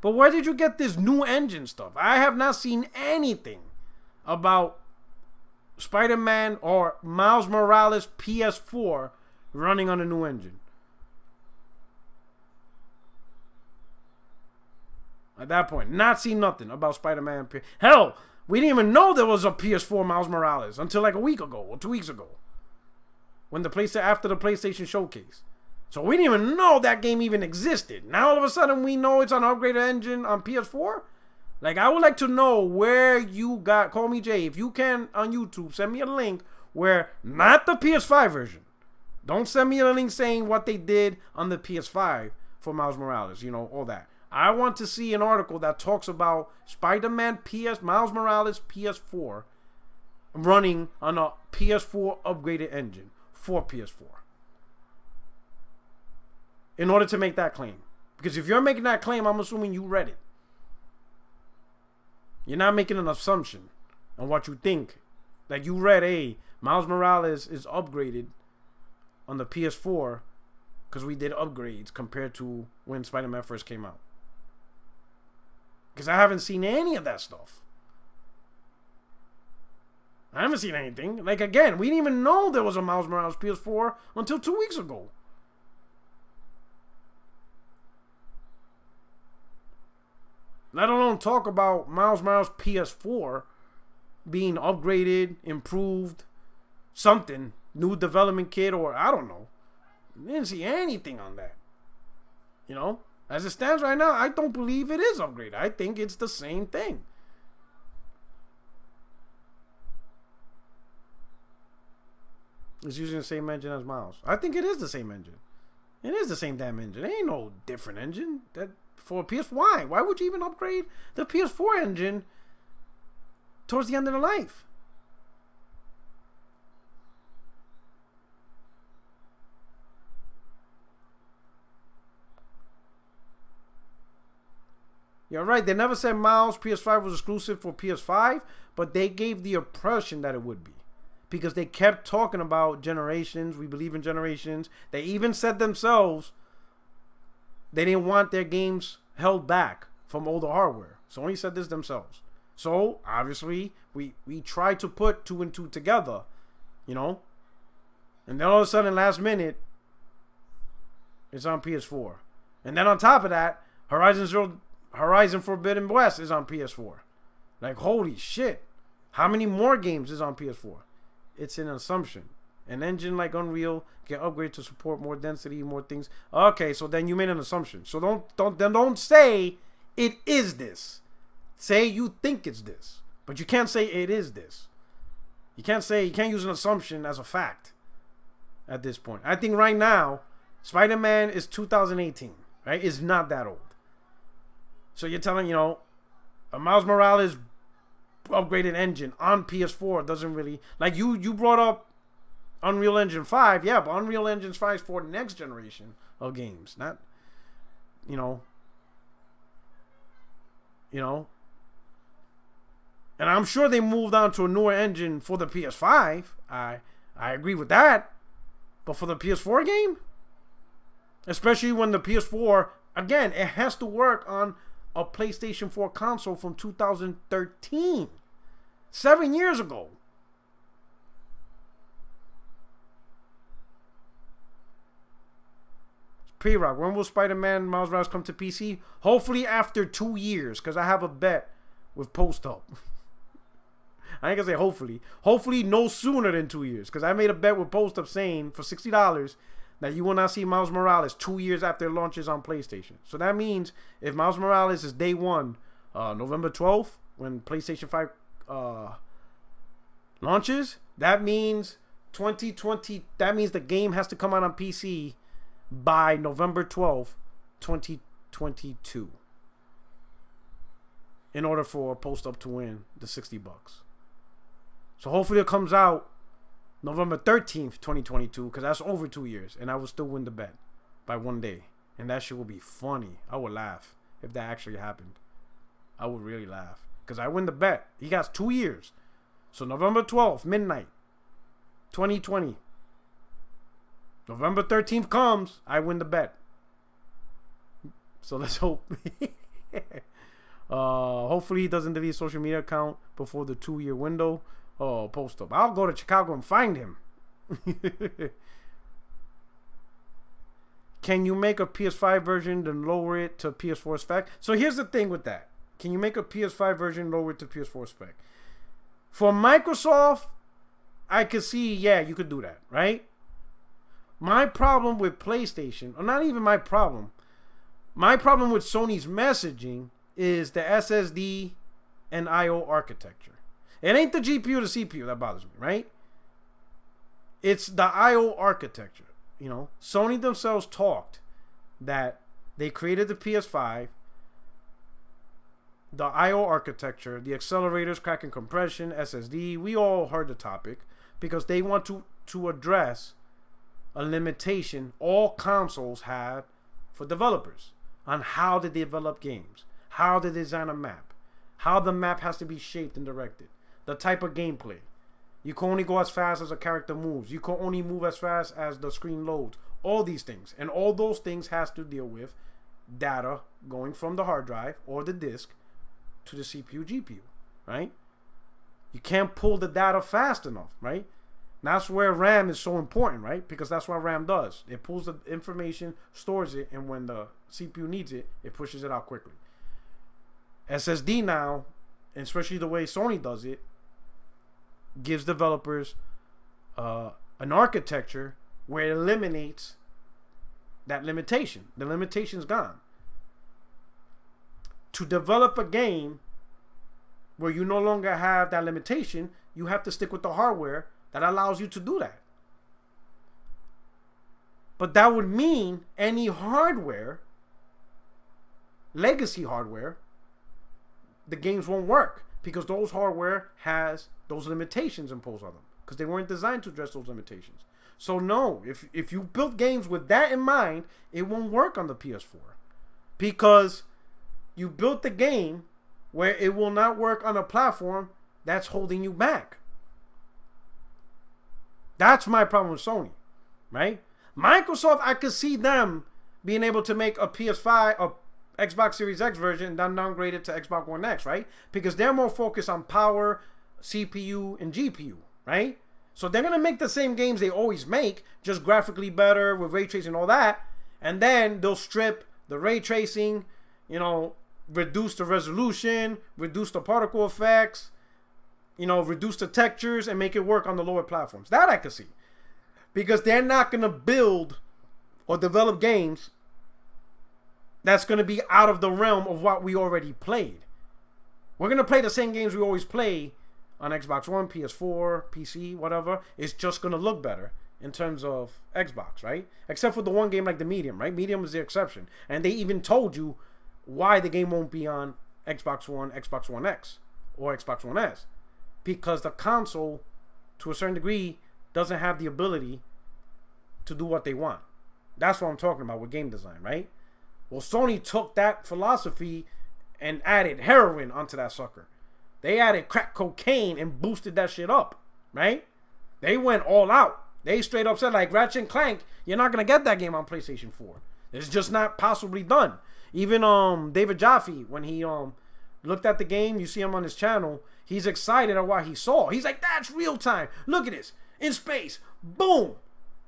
But where did you get this new engine stuff? I have not seen anything about Spider-Man or Miles Morales PS4 running on a new engine. At that point, not seen nothing about Spider-Man. Hell, we didn't even know there was a PS4 Miles Morales until like a week ago or 2 weeks ago, when after the PlayStation showcase. So we didn't even know that game even existed. Now all of a sudden we know it's an upgraded engine on PS4. Like, I would like to know where you got. Call me Jay, if you can, on YouTube, send me a link where, not the PS5 version. Don't send me a link saying what they did on the PS5 for Miles Morales. You know, all that. I want to see an article that talks about Spider-Man Miles Morales PS4 running on a PS4 upgraded engine for PS4. In order to make that claim. Because if you're making that claim, I'm assuming you read it. You're not making an assumption on what you think. Like, you read, hey, Miles Morales is upgraded on the PS4 because we did upgrades compared to when Spider-Man first came out. Because I haven't seen any of that stuff. I haven't seen anything. Like, again, we didn't even know there was a Miles Morales PS4 until 2 weeks ago. Let alone talk about Miles Morales PS4 being upgraded, improved, something, new development kit, or I don't know. I didn't see anything on that. You know? As it stands right now, I don't believe it is upgraded. I think it's the same thing. It's using the same engine as Miles. I think it is the same engine. It is the same damn engine. It ain't no different engine. That for PS4. Why would you even upgrade the PS4 engine towards the end of the life? You're right. They never said Miles PS5 was exclusive for PS5, but they gave the impression that it would be. Because they kept talking about generations. We believe in generations. They even said themselves they didn't want their games held back from older hardware. Sony said this themselves. So, obviously, we tried to put 2 and 2 together, you know? And then all of a sudden, last minute, it's on PS4. And then on top of that, Horizon Forbidden West is on PS4. Like, holy shit. How many more games is on PS4? It's an assumption. An engine like Unreal can upgrade to support more density, more things. Okay, so then you made an assumption. So don't say it is this. Say you think it's this. But you can't say it is this. You can't use an assumption as a fact at this point. I think right now, Spider-Man is 2018, right? It's not that old. So you're telling, a Miles Morales upgraded engine on PS4 doesn't really, like, you brought up Unreal Engine 5, yeah, but Unreal Engine 5 is for the next generation of games, not, and I'm sure they moved on to a newer engine for the PS5. I agree with that, but for the PS4 game, especially when the PS4, again, it has to work on a PlayStation 4 console from 2013, 7 years ago. P-Rock, when will Spider-Man Miles Morales come to PC? Hopefully after 2 years, because I have a bet with Post Up. I ain't gonna say hopefully. Hopefully no sooner than 2 years, because I made a bet with Post Up saying for $60 that you will not see Miles Morales 2 years after it launches on PlayStation. So that means if Miles Morales is day one, November 12th, when PlayStation 5 launches, that means 2020. That means the game has to come out on PC by November 12th, 2022, in order for Post Up to win the $60. So hopefully it comes out November 13th, 2022, because that's over 2 years, and I will still win the bet by 1 day. And that shit will be funny. I would laugh if that actually happened. I would really laugh. Because I win the bet. He got 2 years. So November 12th, midnight, 2020. November 13th comes, I win the bet. So let's hope. Hopefully he doesn't delete his social media account before the 2-year window. Oh, post up. I'll go to Chicago and find him. Can you make a PS5 version then lower it to PS4 spec? So here's the thing with that. Can you make a PS5 version lower it to PS4 spec? For Microsoft, I could see, yeah, you could do that, right? My problem with PlayStation, or not even my problem with Sony's messaging is the SSD and I/O architecture. It ain't the GPU or the CPU that bothers me, right? It's the I/O architecture. You know, Sony themselves talked that they created the PS5, the I/O architecture, the accelerators, cracking compression, SSD. We all heard the topic because they want to address a limitation all consoles had for developers on how to develop games, how to design a map, how the map has to be shaped and directed, the type of gameplay. You can only go as fast as a character moves. You can only move as fast as the screen loads. All these things. And all those things has to deal with data going from the hard drive or the disk to the CPU, GPU, right? You can't pull the data fast enough, right? That's where RAM is so important, right? Because that's what RAM does. It pulls the information, stores it, and when the CPU needs it, it pushes it out quickly. SSD now, and especially the way Sony does it, gives developers an architecture where it eliminates that limitation. The limitation's gone. To develop a game where you no longer have that limitation, you have to stick with the hardware that allows you to do that. But that would mean any hardware, legacy hardware, the games won't work because those hardware has those limitations imposed on them because they weren't designed to address those limitations. So no, if you built games with that in mind, it won't work on the PS4 because you built the game where it will not work on a platform that's holding you back. That's my problem with Sony, right? Microsoft, I could see them being able to make a PS5, a Xbox Series X version, and then downgrade it to Xbox One X, right? Because they're more focused on power, CPU, and GPU, right? So they're going to make the same games they always make, just graphically better with ray tracing and all that. And then they'll strip the ray tracing, you know, reduce the resolution, reduce the particle effects, you know, reduce the textures and make it work on the lower platforms. That I can see. Because they're not going to build or develop games that's going to be out of the realm of what we already played. We're going to play the same games we always play on Xbox One, PS4, PC, whatever. It's just going to look better in terms of Xbox, right? Except for the one game like the Medium, right? Medium is the exception. And they even told you why the game won't be on Xbox One, Xbox One X, or Xbox One S. Because the console, to a certain degree, doesn't have the ability to do what they want. That's what I'm talking about with game design, right? Well, Sony took that philosophy and added heroin onto that sucker. They added crack cocaine and boosted that shit up, right? They went all out. They straight up said, like, Ratchet and Clank, you're not going to get that game on PlayStation 4. It's just not possibly done. Even David Jaffe, when he looked at the game, you see him on his channel, he's excited at what he saw. He's like, that's real time. Look at this. In space. Boom.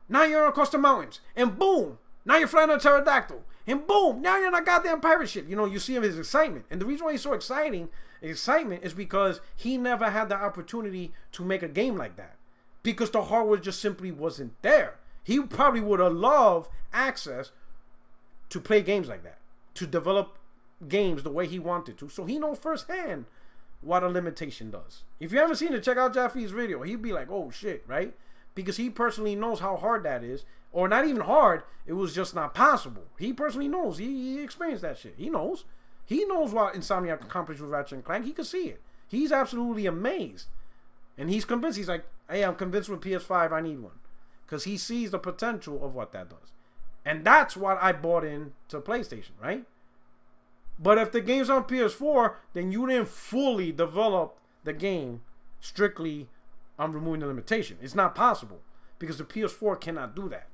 Now you're across the mountains. And boom. Now you're flying on a pterodactyl. And boom. Now you're on a goddamn pirate ship. You know, you see him, his excitement. And the reason why he's so excitement is because he never had the opportunity to make a game like that. Because the hardware just simply wasn't there. He probably would have loved access to play games like that. To develop games the way he wanted to. So he knows firsthand what a limitation does. If you haven't seen it, check out Jaffe's video. He'd be like, oh shit, right? Because he personally knows how hard that is. Or not even hard, it was just not possible. He personally knows. He experienced that shit. He knows. He knows what Insomniac accomplished with Ratchet and Clank. He could see it. He's absolutely amazed. And he's convinced. He's like, hey, I'm convinced with PS5 I need one. Because he sees the potential of what that does. And that's what I bought into PlayStation, right? But if the game's on PS4, then you didn't fully develop the game strictly on removing the limitation. It's not possible because the PS4 cannot do that.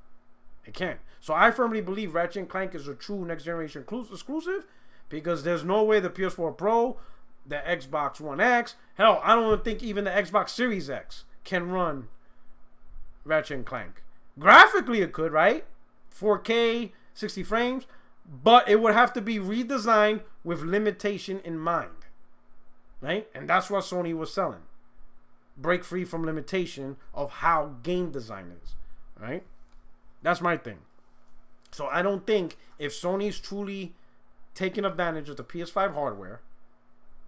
It can't. So I firmly believe Ratchet & Clank is a true next generation exclusive because there's no way the PS4 Pro, the Xbox One X, hell, I don't think even the Xbox Series X can run Ratchet & Clank. Graphically it could, right? 4K, 60 frames, but it would have to be redesigned with limitation in mind, right? And that's what Sony was selling. Break free from limitation of how game design is, right? That's my thing. So I don't think if Sony's truly taking advantage of the PS5 hardware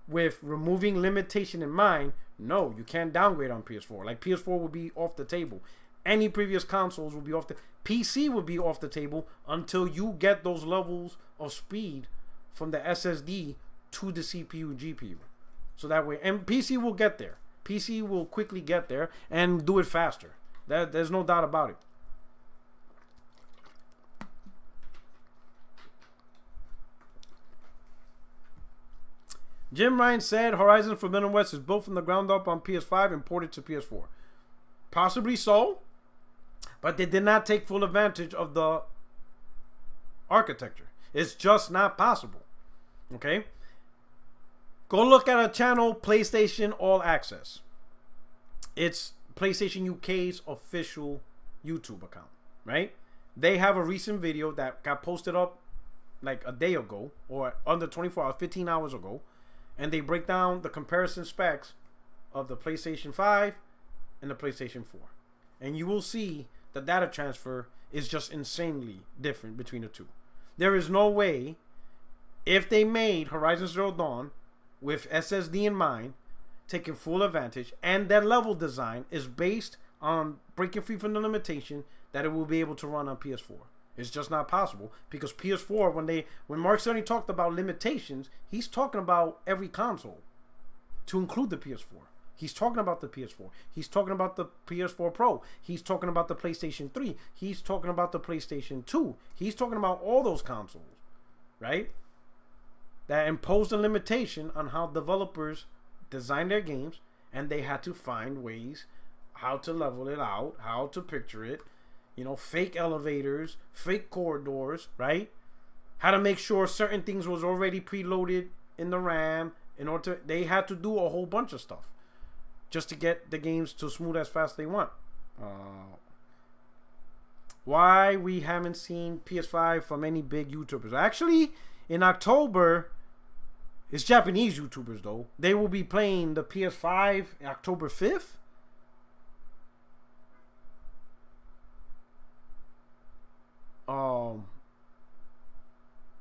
with removing limitation in mind, no, you can't downgrade on PS4. Like PS4 will be off the table. Any previous consoles will be off the PC will be off the table until you get those levels of speed from the SSD to the CPU and GPU. So that way, and PC will get there. PC will quickly get there and do it faster. There's no doubt about it. Jim Ryan said Horizon Forbidden West is built from the ground up on PS5 and ported to PS4. Possibly so, but they did not take full advantage of the architecture. It's just not possible. Okay? Go look at a channel, PlayStation All Access. It's PlayStation UK's official YouTube account, right? They have a recent video that got posted up like a day ago or under 24 hours, 15 hours ago. And they break down the comparison specs of the PlayStation 5 and the PlayStation 4. And you will see the data transfer is just insanely different between the two. There is no way, if they made Horizon Zero Dawn with SSD in mind, taking full advantage, and that level design is based on breaking free from the limitation, that it will be able to run on PS4. It's just not possible because PS4, when Mark Cerny talked about limitations, he's talking about every console to include the PS4. He's talking about the PS4. He's talking about the PS4 Pro. He's talking about the PlayStation 3. He's talking about the PlayStation 2. He's talking about all those consoles, right? That imposed a limitation on how developers design their games, and they had to find ways how to level it out, how to picture it. You know, fake elevators, fake corridors, right? How to make sure certain things was already preloaded in the RAM in order to, they had to do a whole bunch of stuff just to get the games to smooth as fast as they want. Why we haven't seen PS5 from any big YouTubers? Actually, in October, it's Japanese YouTubers though. They will be playing the PS5 October 5th.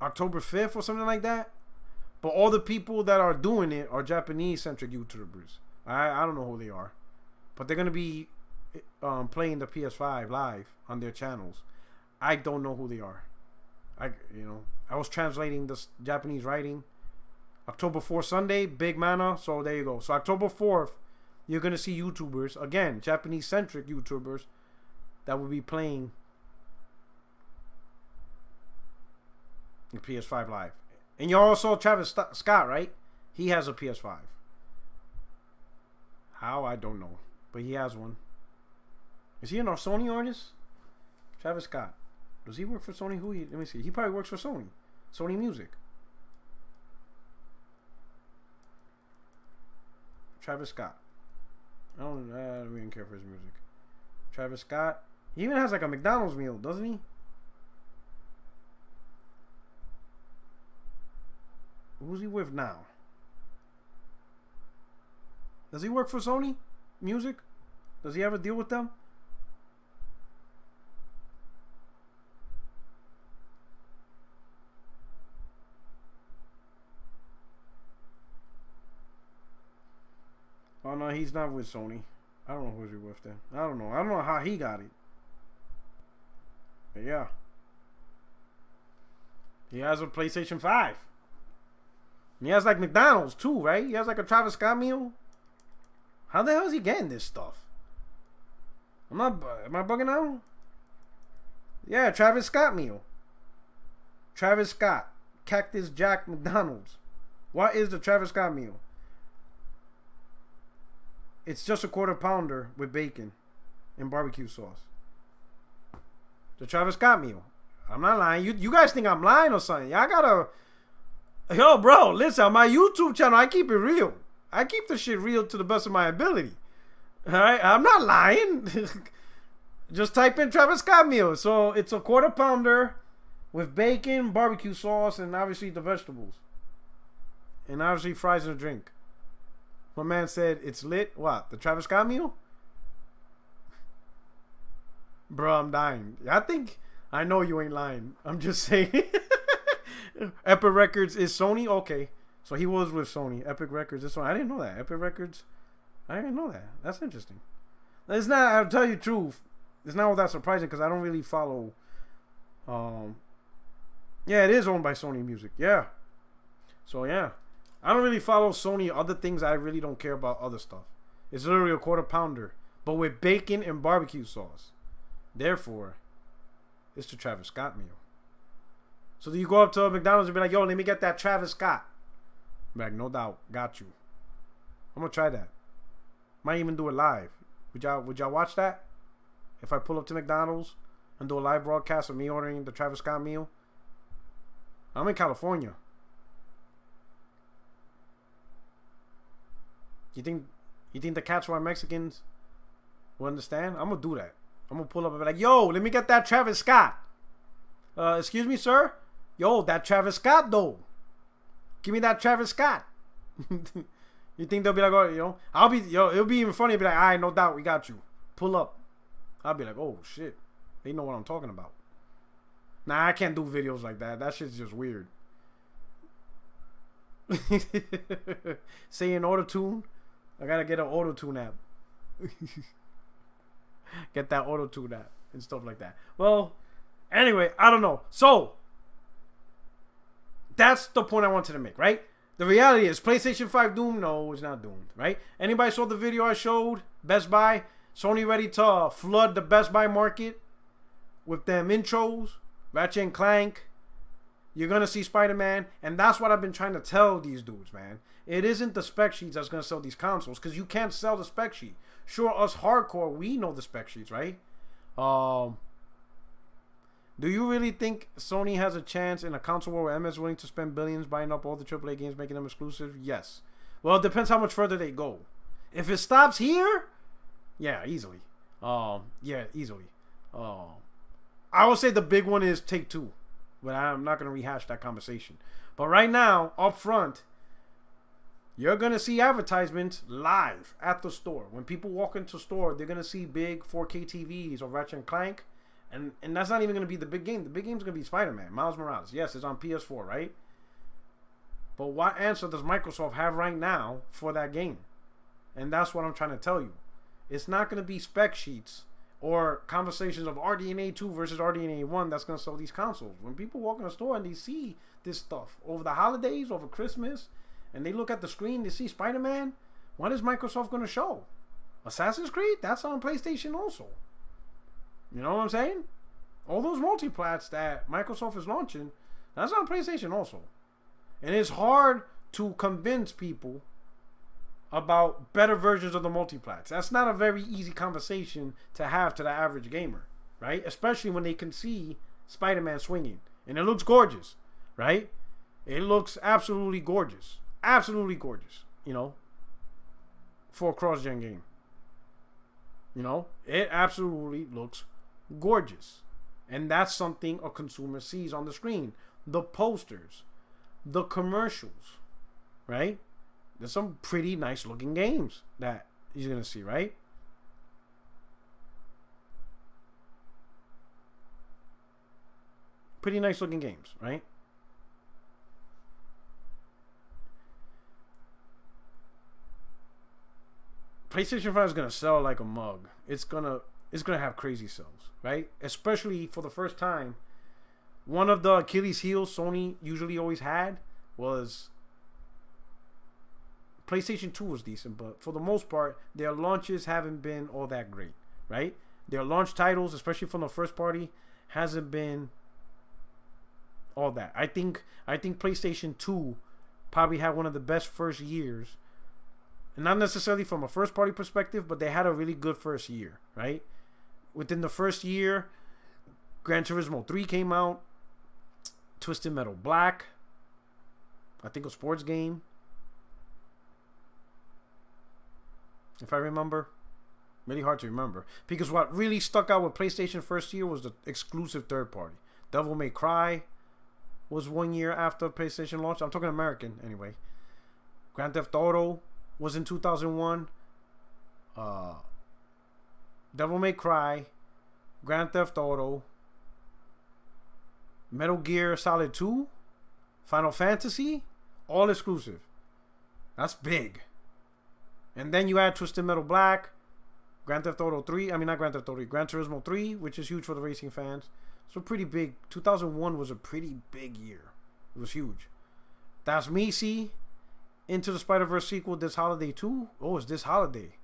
October 5th or something like that. But all the people that are doing it are Japanese centric YouTubers. I don't know who they are, but they're gonna be playing the PS5 live on their channels. I don't know who they are. I was translating this Japanese writing. October 4th Sunday, big mana. So there you go. So October 4th, you're gonna see YouTubers again, Japanese centric YouTubers that will be playing the PS5 live. And you also saw Travis Scott, right? He has a PS5. How? I don't know. But he has one. Is he a Sony artist? Travis Scott. Does he work for Sony? Let me see. He probably works for Sony. Sony Music. Travis Scott. I don't really care for his music. Travis Scott. He even has like a McDonald's meal, doesn't he? Who's he with now? Does he work for Sony Music? Does he have a deal with them? Oh no, he's not with Sony. I don't know who's he with then. I don't know how he got it. But yeah. He has a PlayStation 5. And he has like McDonald's too, right? He has like a Travis Scott meal. How the hell is he getting this stuff? Am I bugging out? Yeah, Travis Scott meal. Travis Scott. Cactus Jack McDonald's. What is the Travis Scott meal? It's just a quarter pounder with bacon and barbecue sauce. The Travis Scott meal. I'm not lying. You guys think I'm lying or something? Y'all gotta... Yo, bro, listen, on my YouTube channel, I keep it real. I keep the shit real to the best of my ability. Alright? I'm not lying. Just type in Travis Scott meal. So it's a quarter pounder with bacon, barbecue sauce, and obviously the vegetables. And obviously fries and a drink. My man said it's lit. What? The Travis Scott meal? Bro, I'm dying. I think I know you ain't lying. I'm just saying. Epic Records is Sony? Okay. So he was with Sony. Epic Records is Sony. I didn't know that. Epic Records. I didn't know that. That's interesting. It's not, I'll tell you the truth. It's not all that surprising because I don't really follow. Yeah, it is owned by Sony Music. Yeah. So yeah. I don't really follow Sony other things. I really don't care about other stuff. It's literally a quarter pounder, but with bacon and barbecue sauce. Therefore, it's the Travis Scott meal. So do you go up to McDonald's and be like, yo, let me get that Travis Scott? I'm like, no doubt, got you. I'm gonna try that. Might even do it live. Would y'all watch that? If I pull up to McDonald's and do a live broadcast of me ordering the Travis Scott meal? I'm in California. You think the cats who are Mexicans will understand? I'm gonna do that. I'm gonna pull up and be like, yo, let me get that Travis Scott. Excuse me, sir? Yo, that Travis Scott though. Give me that Travis Scott. You think they'll be like, oh, you know, it'll be even funny. It'll be like, all right, no doubt, we got you. Pull up. I'll be like, oh shit, they know what I'm talking about. Nah, I can't do videos like that. That shit's just weird. Saying auto-tune. I gotta get an auto-tune app. Get that auto-tune app and stuff like that. Well, anyway, I don't know. So, that's the point I wanted to make, right? The reality is, PlayStation 5 doomed? No, it's not doomed, right? Anybody saw the video I showed? Best Buy? Sony ready to flood the Best Buy market with them intros? Ratchet and Clank? You're going to see Spider-Man. And that's what I've been trying to tell these dudes, man. It isn't the spec sheets that's going to sell these consoles, because you can't sell the spec sheet. Sure, us hardcore, we know the spec sheets, right? Do you really think Sony has a chance in a console war where MS is willing to spend billions buying up all the AAA games, making them exclusive? Yes. Well, it depends how much further they go. If it stops here, yeah, easily. Yeah, easily. I would say the big one is Take-Two, but I'm not going to rehash that conversation. But right now, up front, you're going to see advertisements live at the store. When people walk into the store, they're going to see big 4K TVs or Ratchet and Clank. And that's not even going to be the big game. The big game is going to be Spider-Man, Miles Morales. Yes, it's on PS4, right? But what answer does Microsoft have right now for that game? And that's what I'm trying to tell you. It's not going to be spec sheets or conversations of RDNA 2 versus RDNA 1 that's going to sell these consoles. When people walk in the store and they see this stuff over the holidays, over Christmas, and they look at the screen, they see Spider-Man, what is Microsoft going to show? Assassin's Creed? That's on PlayStation also. You know what I'm saying? All those multiplats that Microsoft is launching, that's on PlayStation also. And it's hard to convince people about better versions of the multiplats. That's not a very easy conversation to have to the average gamer, right? Especially when they can see Spider-Man swinging. And it looks gorgeous, right? It looks absolutely gorgeous. Absolutely gorgeous, you know, for a cross-gen game. You know, it absolutely looks gorgeous. And that's something a consumer sees on the screen. The posters, the commercials, right? There's some pretty nice looking games that you're going to see, right? Pretty nice looking games, right? PlayStation 5 is going to sell like a mug. It's going to have crazy sales, right? Especially for the first time. One of the Achilles heels Sony usually always had was PlayStation 2 was decent, but for the most part, their launches haven't been all that great, right? Their launch titles, especially from the first party, hasn't been all that. I think PlayStation 2 probably had one of the best first years. And not necessarily from a first party perspective, but they had a really good first year, right? Within the first year, Gran Turismo 3 came out, Twisted Metal Black, I think a sports game, if I remember. Really hard to remember. Because what really stuck out with PlayStation first year was the exclusive third party. Devil May Cry was 1 year after PlayStation launch. I'm talking American anyway. Grand Theft Auto was in 2001. Devil May Cry, Grand Theft Auto, Metal Gear Solid 2, Final Fantasy, all exclusive. That's big. And then you add Twisted Metal Black, Grand Theft Auto 3. I mean, not Grand Theft Auto 3. Gran Turismo 3, which is huge for the racing fans. So pretty big. 2001 was a pretty big year. It was huge. That's Misi. Into the Spider-Verse sequel this holiday too. Oh, it's this holiday.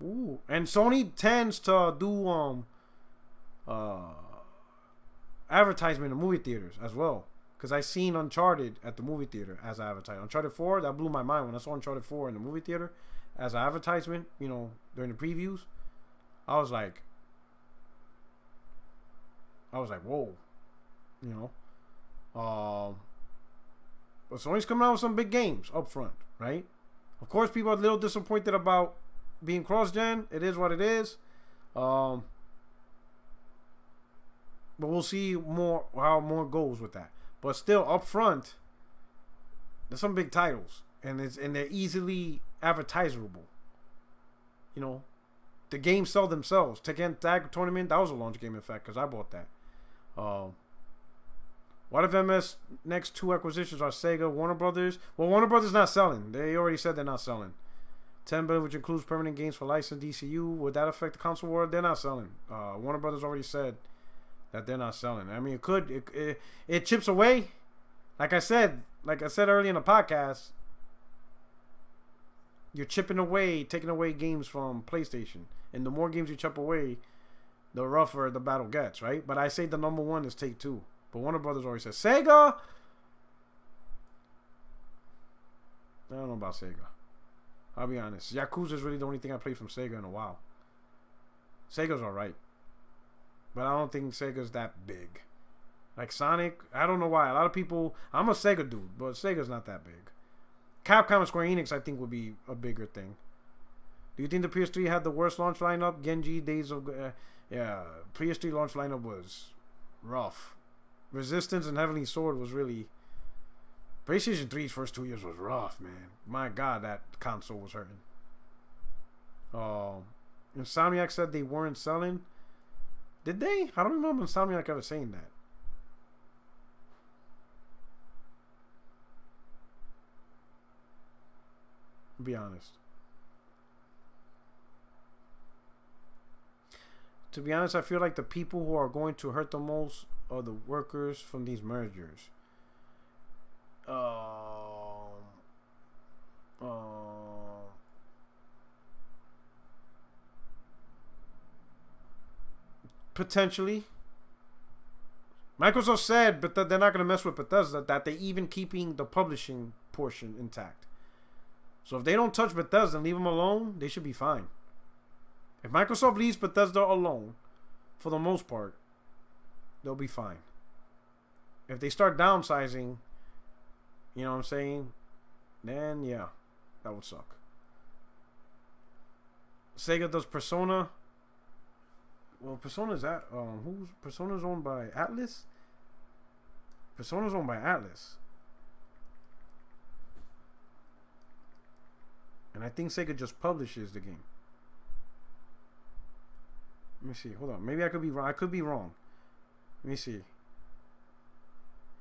Ooh. And Sony tends to do advertisement in movie theaters as well. Because I seen Uncharted at the movie theater as advertisement. Uncharted 4, that blew my mind when I saw Uncharted 4 in the movie theater as an advertisement, you know, during the previews. I was like, whoa. You know. But Sony's coming out with some big games up front, right? Of course, people are a little disappointed about being cross-gen. It is what it is. But we'll see how more goes with that. But still, up front, there's some big titles, and they're easily advertisable. You know, the games sell themselves. Tekken Tag Tournament, that was a launch game, in fact, because I bought that. What if MS next two acquisitions are Sega, Warner Brothers? Well, Warner Brothers not selling. They already said they're not selling. 10 billion, which includes permanent games for licensed DCU. Would that affect the console war? They're not selling. Warner Brothers already said that they're not selling. I mean, it could. It chips away. Like I said earlier in the podcast, you're chipping away, taking away games from PlayStation. And the more games you chip away, the rougher the battle gets, right? But I say the number one is Take-Two. But Warner Brothers already said Sega. I don't know about Sega. I'll be honest. Yakuza is really the only thing I played from Sega in a while. Sega's alright. But I don't think Sega's that big. Like Sonic, I don't know why. A lot of people... I'm a Sega dude, but Sega's not that big. Capcom and Square Enix, I think, would be a bigger thing. Do you think the PS3 had the worst launch lineup? Genji, Days of... yeah, PS3 launch lineup was rough. Resistance and Heavenly Sword was really... PlayStation 3's first 2 years was rough, man. My God, that console was hurting. Insomniac said they weren't selling. Did they? I don't remember Insomniac ever saying that. To be honest. To be honest, I feel like the people who are going to hurt the most are the workers from these mergers. Potentially. Microsoft said, but they're not going to mess with Bethesda, that they're even keeping the publishing portion intact. So if they don't touch Bethesda and leave them alone, they should be fine. If Microsoft leaves Bethesda alone, for the most part, they'll be fine. If they start downsizing, you know what I'm saying, then yeah, that would suck. Sega does Persona. Well, Persona's at Persona's owned by Atlas? Persona's owned by Atlas. And I think Sega just publishes the game. Let me see. Hold on. Maybe I could be wrong. I could be wrong. Let me see.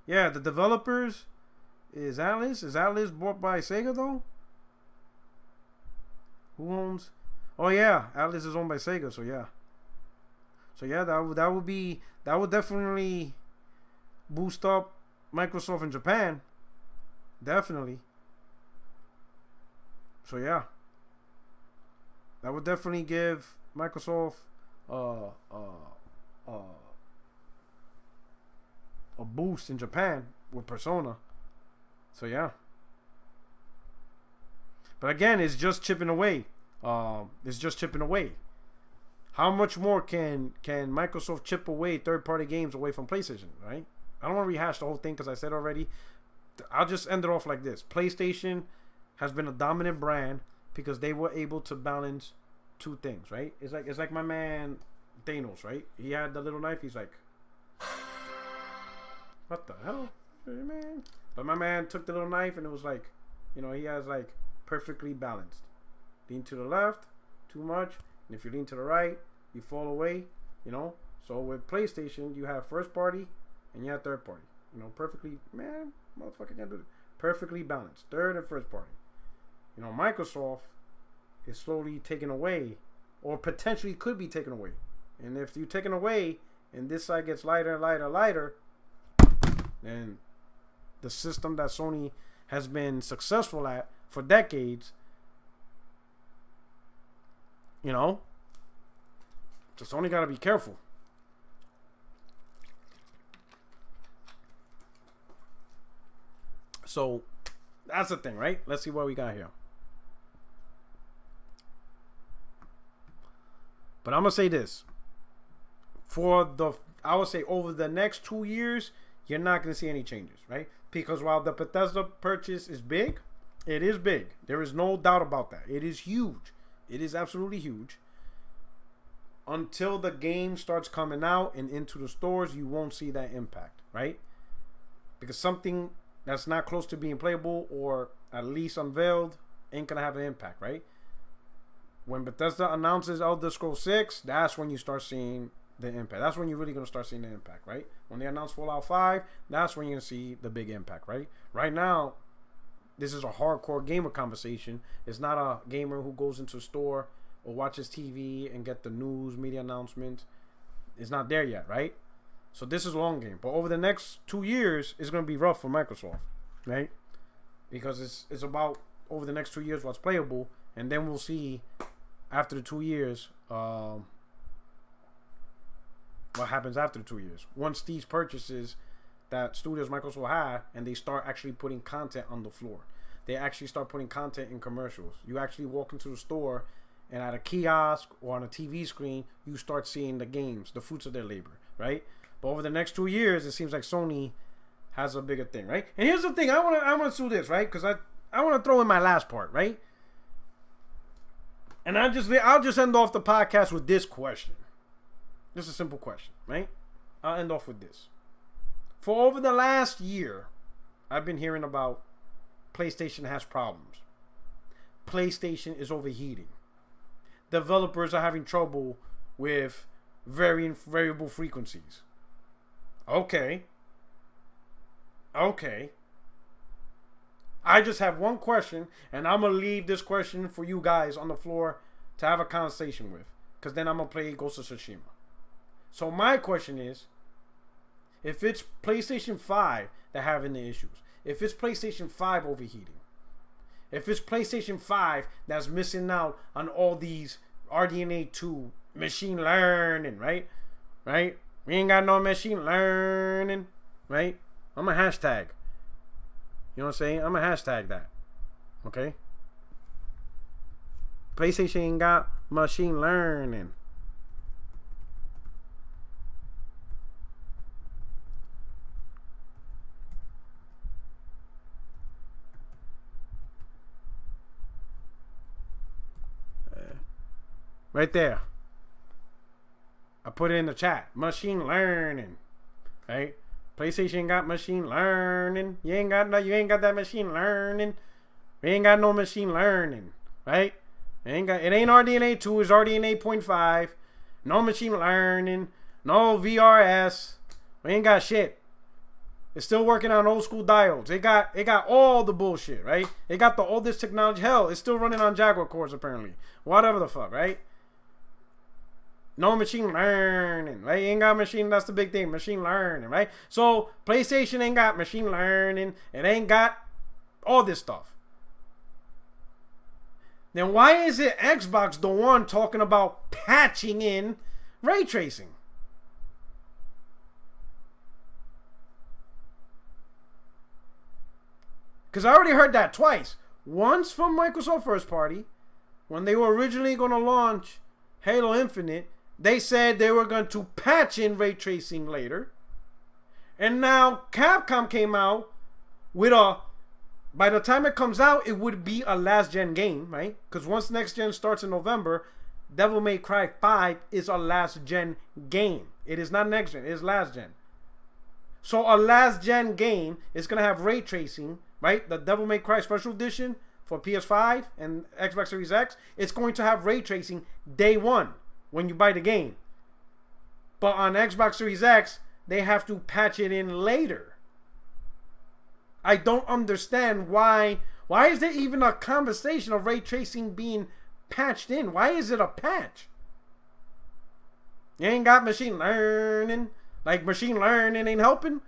Yeah, the developers is Atlas. Is Atlas bought by Sega though? Who owns? Oh yeah, Atlas is owned by Sega. So yeah. So yeah, that would definitely boost up Microsoft in Japan. Definitely. So yeah. That would definitely give Microsoft a a boost in Japan with Persona. So yeah. But again, it's just chipping away. It's just chipping away. How much more can Microsoft chip away third-party games away from PlayStation, right? I don't want to rehash the whole thing because I said already. I'll just end it off like this. PlayStation has been a dominant brand because they were able to balance two things, right? It's like my man Thanos, right? He had the little knife. He's like, what the hell, man? But my man took the little knife and it was like, you know, he has like perfectly balanced. Lean to the left, too much. And if you lean to the right, you fall away, you know. So with PlayStation, you have first party and you have third party. You know, perfectly, man, motherfucker can't do it. Perfectly balanced, third and first party. You know, Microsoft is slowly taken away, or potentially could be taken away. And if you're taken away, and this side gets lighter and lighter and lighter, then the system that Sony has been successful at for decades, you know, so Sony got to be careful. So that's the thing, right? Let's see what we got here. But I'm going to say this. I would say over the next 2 years, you're not going to see any changes, right? Because while the Bethesda purchase is big, it is big. There is no doubt about that. It is huge. It is absolutely huge. Until the game starts coming out and into the stores, you won't see that impact, right? Because something that's not close to being playable or at least unveiled ain't going to have an impact, right? When Bethesda announces Elder Scrolls 6, that's when you start seeing the impact. That's when you're really going to start seeing the impact, right? When they announce Fallout 5, that's when you're going to see the big impact, right? Right now, this is a hardcore gamer conversation. It's not a gamer who goes into a store or watches TV and get the news, media announcements. It's not there yet, right? So this is a long game. But over the next 2 years, it's going to be rough for Microsoft, right? Because it's about over the next 2 years what's playable, and then we'll see after the 2 years what happens after the 2 years. Once these purchases that studios Microsoft have, and they start actually putting content on the floor. They actually start putting content in commercials. You actually walk into the store, and at a kiosk or on a TV screen, you start seeing the games, the fruits of their labor, right? But over the next 2 years, it seems like Sony has a bigger thing, right? And here's the thing, I want to do this, right? Because I want to throw in my last part, right? And I'll just end off the podcast with this question. Just a simple question, right? I'll end off with this. For over the last year, I've been hearing about PlayStation has problems. PlayStation is overheating. Developers are having trouble with varying variable frequencies. Okay. I just have one question, and I'm going to leave this question for you guys on the floor to have a conversation with. Because then I'm going to play Ghost of Tsushima. So my question is, if it's PlayStation 5 that having the issues, if it's PlayStation 5 overheating, if it's PlayStation 5 that's missing out on all these RDNA 2 machine learning, right? We ain't got no machine learning, right? I'm a hashtag. You know what I'm saying? I'm a hashtag that. Okay? PlayStation ain't got machine learning. Right there. I put it in the chat. Machine learning. Right? PlayStation got machine learning. You ain't got that machine learning. We ain't got no machine learning. Right? It ain't RDNA 2, it's RDNA 8.5. No machine learning. No VRS. We ain't got shit. It's still working on old school diodes. It got all the bullshit, right? It got the oldest technology. Hell, it's still running on Jaguar cores apparently. Whatever the fuck, right? No machine learning, right? Ain't got machine, that's the big thing, machine learning, right? So PlayStation ain't got machine learning. It ain't got all this stuff. Then why is it Xbox the one talking about patching in ray tracing? Because I already heard that twice. Once from Microsoft first party, when they were originally going to launch Halo Infinite, they said they were going to patch in ray tracing later. And now Capcom came out with by the time it comes out, it would be a last gen game, right? Because once next gen starts in November, Devil May Cry 5 is a last gen game. It is not next gen, it is last gen. So a last gen game is going to have ray tracing, right? The Devil May Cry Special Edition for PS5 and Xbox Series X, it's going to have ray tracing day one when you buy the game. But on Xbox Series X, they have to patch it in later. I don't understand why is there even a conversation of ray tracing being patched in? Why is it a patch? You ain't got machine learning. Like machine learning ain't helping.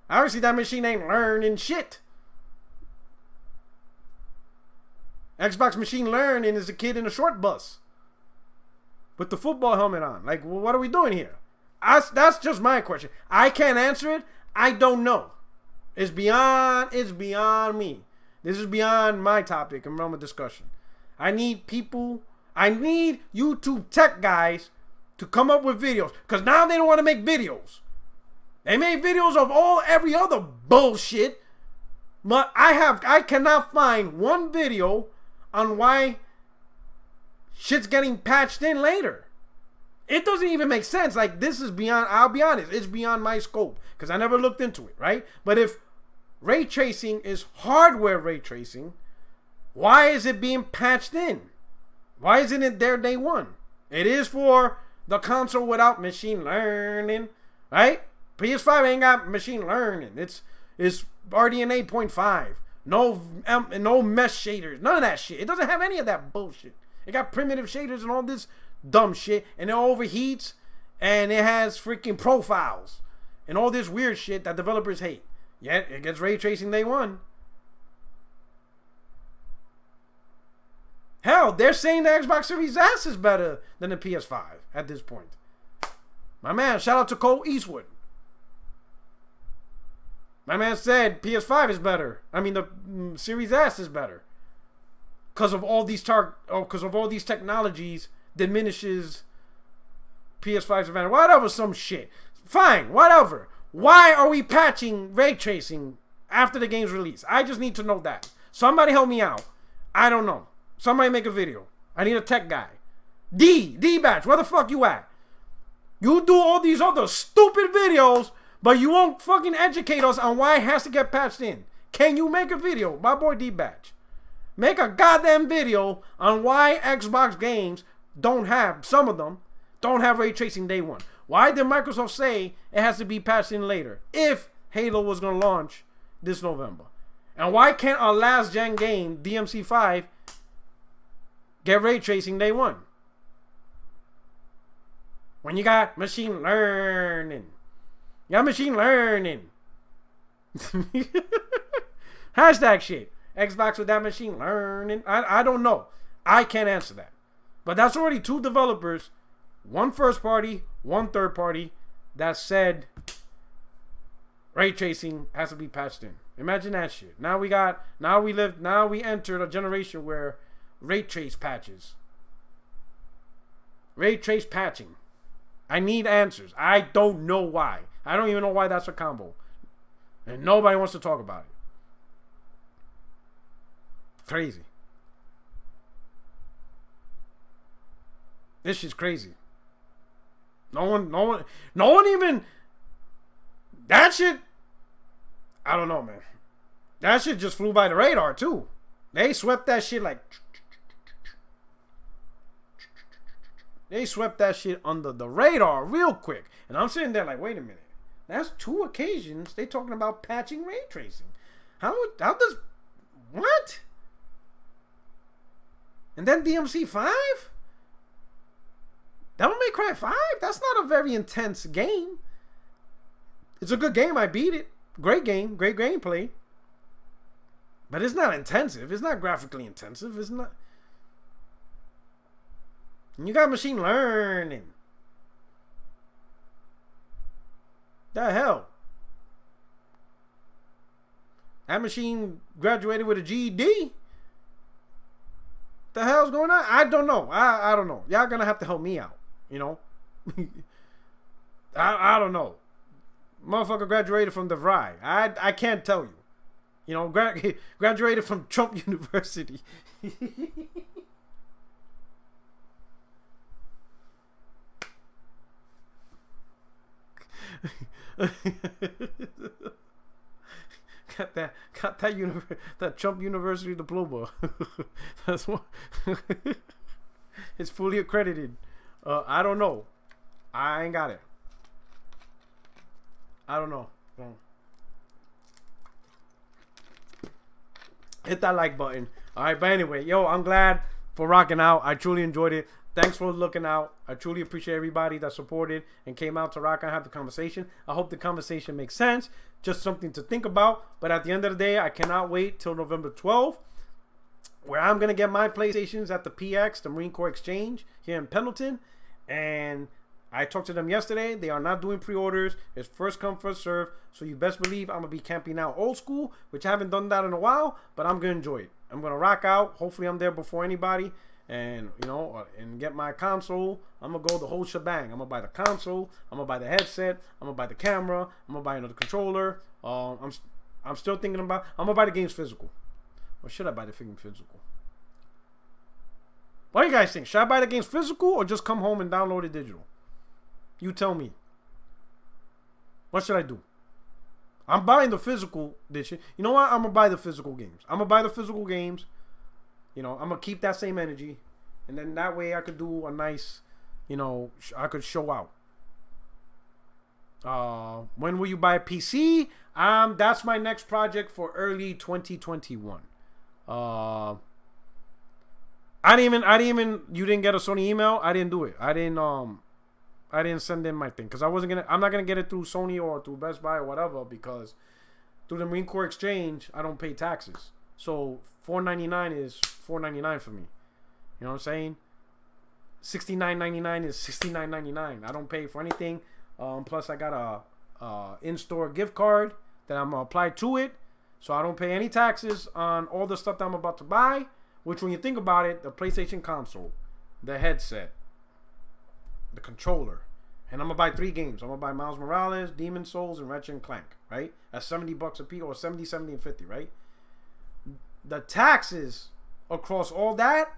Obviously that machine ain't learning shit. Xbox machine learning is a kid in a short bus with the football helmet on. Like, well, what are we doing here? That's just my question. I can't answer it. I don't know. It's beyond me. This is beyond my topic and realm of discussion. I need YouTube tech guys to come up with videos. Because now they don't want to make videos. They made videos of every other bullshit. But I cannot find one video on why shit's getting patched in later. It doesn't even make sense. Like, this is beyond, I'll be honest, it's beyond my scope. Because I never looked into it, right? But if ray tracing is hardware ray tracing, why is it being patched in? Why isn't it there day one? It is for the console without machine learning, right? PS5 ain't got machine learning. It's RDNA 8.5. No mesh shaders. None of that shit. It doesn't have any of that bullshit. It got primitive shaders and all this dumb shit. And it overheats. And it has freaking profiles. And all this weird shit that developers hate. Yet it gets ray tracing day one. Hell, they're saying the Xbox Series S is better than the PS5 at this point. My man, shout out to Cole Eastwood. My man said PS5 is better. I mean, the Series S is better. Because of all these technologies diminishes PS5's advantage. Whatever, some shit. Fine, whatever. Why are we patching ray tracing after the game's release? I just need to know that. Somebody help me out. I don't know. Somebody make a video. I need a tech guy. D-Batch, where the fuck you at? You do all these other stupid videos, but you won't fucking educate us on why it has to get patched in. Can you make a video? My boy D-Batch. Make a goddamn video on why Xbox games some of them don't have ray tracing day one. Why did Microsoft say it has to be patched in later if Halo was going to launch this November? And why can't our last gen game, DMC5, get ray tracing day one? When you got machine learning. You got machine learning. Hashtag shit. Xbox with that machine learning. I don't know. I can't answer that. But that's already two developers, one first party, one third party, that said ray tracing has to be patched in. Imagine that shit. Now we entered a generation where ray trace patches. Ray trace patching. I need answers. I don't know why. I don't even know why that's a combo. And nobody wants to talk about it. Crazy. This shit's crazy. No one even. That shit. I don't know, man. That shit just flew by the radar too. They swept that shit like. They swept that shit under the radar real quick. And I'm sitting there like, wait a minute. That's two occasions they talking about patching ray tracing. How does. What? And then DMC5? Devil May Cry 5? That's not a very intense game. It's a good game. I beat it. Great game. Great gameplay. But it's not intensive. It's not graphically intensive. It's not. And you got machine learning. The hell? That machine graduated with a GED. The hell's going on? I don't know. I don't know. Y'all gonna have to help me out. You know. I don't know. Motherfucker graduated from DeVry. I can't tell you. You know, graduated from Trump University. got that Trump University diploma. That's what. It's fully accredited. I don't know. I ain't got it. I don't know. Hit that like button. All right, but anyway, yo, I'm glad for rocking out. I truly enjoyed it. Thanks for looking out. I truly appreciate everybody that supported and came out to rock and have the conversation. I hope the conversation makes sense. Just something to think about. But at the end of the day, I cannot wait till November 12th, where I'm going to get my PlayStations at the PX, the Marine Corps Exchange, here in Pendleton. And I talked to them yesterday. They are not doing pre-orders. It's first come, first serve. So you best believe I'm going to be camping out old school, which I haven't done that in a while, but I'm going to enjoy it. I'm going to rock out. Hopefully I'm there before anybody. And, you know, and get my console. I'm going to go the whole shebang. I'm going to buy the console. I'm going to buy the headset. I'm going to buy the camera. I'm going to buy another controller. I'm still thinking about, I'm going to buy the games physical. Or should I buy the freaking physical? What do you guys think? Should I buy the games physical or just come home and download it digital? You tell me. What should I do? I'm buying the physical edition. You know what? I'm going to buy the physical games. I'm going to buy the physical games. You know, I'm going to keep that same energy. And then that way I could do a nice, you know, I could show out. When will you buy a PC? That's my next project for early 2021. I didn't even, you didn't get a Sony email? I didn't do it. I didn't send in my thing because I'm not going to get it through Sony or through Best Buy or whatever, because through the Marine Corps Exchange, I don't pay taxes. So $4.99 is $4.99 for me. You know what I'm saying? $69.99 is $69.99. I don't pay for anything. Plus I got a in-store gift card that I'm gonna apply to it, so I don't pay any taxes on all the stuff that I'm about to buy. Which, when you think about it, the PlayStation console, the headset, the controller, and I'm gonna buy 3 games. I'm gonna buy Miles Morales, Demon Souls, and Ratchet and Clank. Right? At $70 a piece, or 70, 70, and 50. Right? The taxes across all that,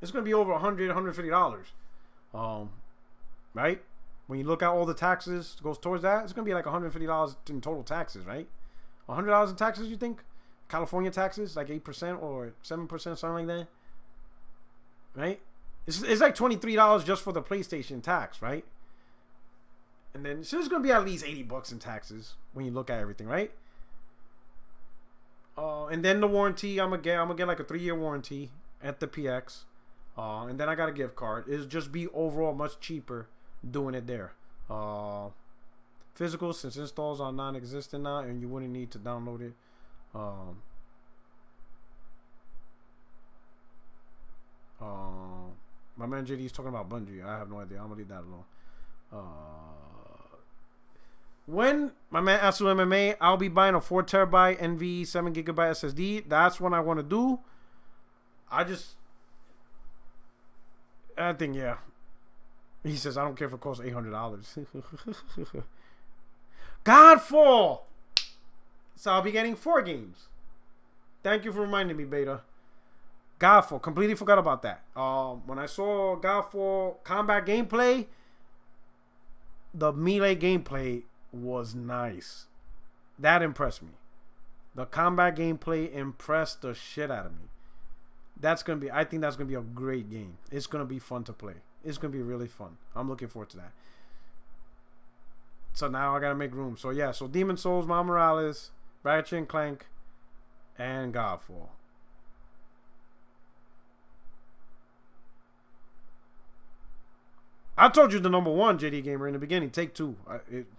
it's gonna be over $100, $150. Right? When you look at all the taxes goes towards that, it's gonna be like $150 in total taxes, right? $100 in taxes, you think? California taxes, like 8% or 7%, something like that, right? It's like $23 just for the PlayStation tax, right? And then so it's gonna be at least $80 in taxes when you look at everything, right? And then the warranty, I'm gonna get like a 3-year warranty at the PX, and then I got a gift card. It'll just be overall much cheaper doing it there. Physical, since installs are non-existent now, and you wouldn't need to download it. My man JD's talking about Bungie. I have no idea. I'm gonna leave that alone. When my man Asu MMA, I'll be buying a 4TB NVMe 7GB SSD. That's what I want to do. I think, yeah. He says, I don't care if it costs $800. Godfall! So I'll be getting 4 games. Thank you for reminding me, Beta. Godfall. Completely forgot about that. When I saw Godfall combat gameplay, the melee gameplay was nice. That impressed me. The combat gameplay impressed the shit out of me. I think that's going to be a great game. It's going to be fun to play. It's going to be really fun. I'm looking forward to that. So now I got to make room. So yeah, so Demon Souls, Miles Morales, Ratchet and Clank, and Godfall. I told you the number one, JD Gamer, in the beginning. Take Two.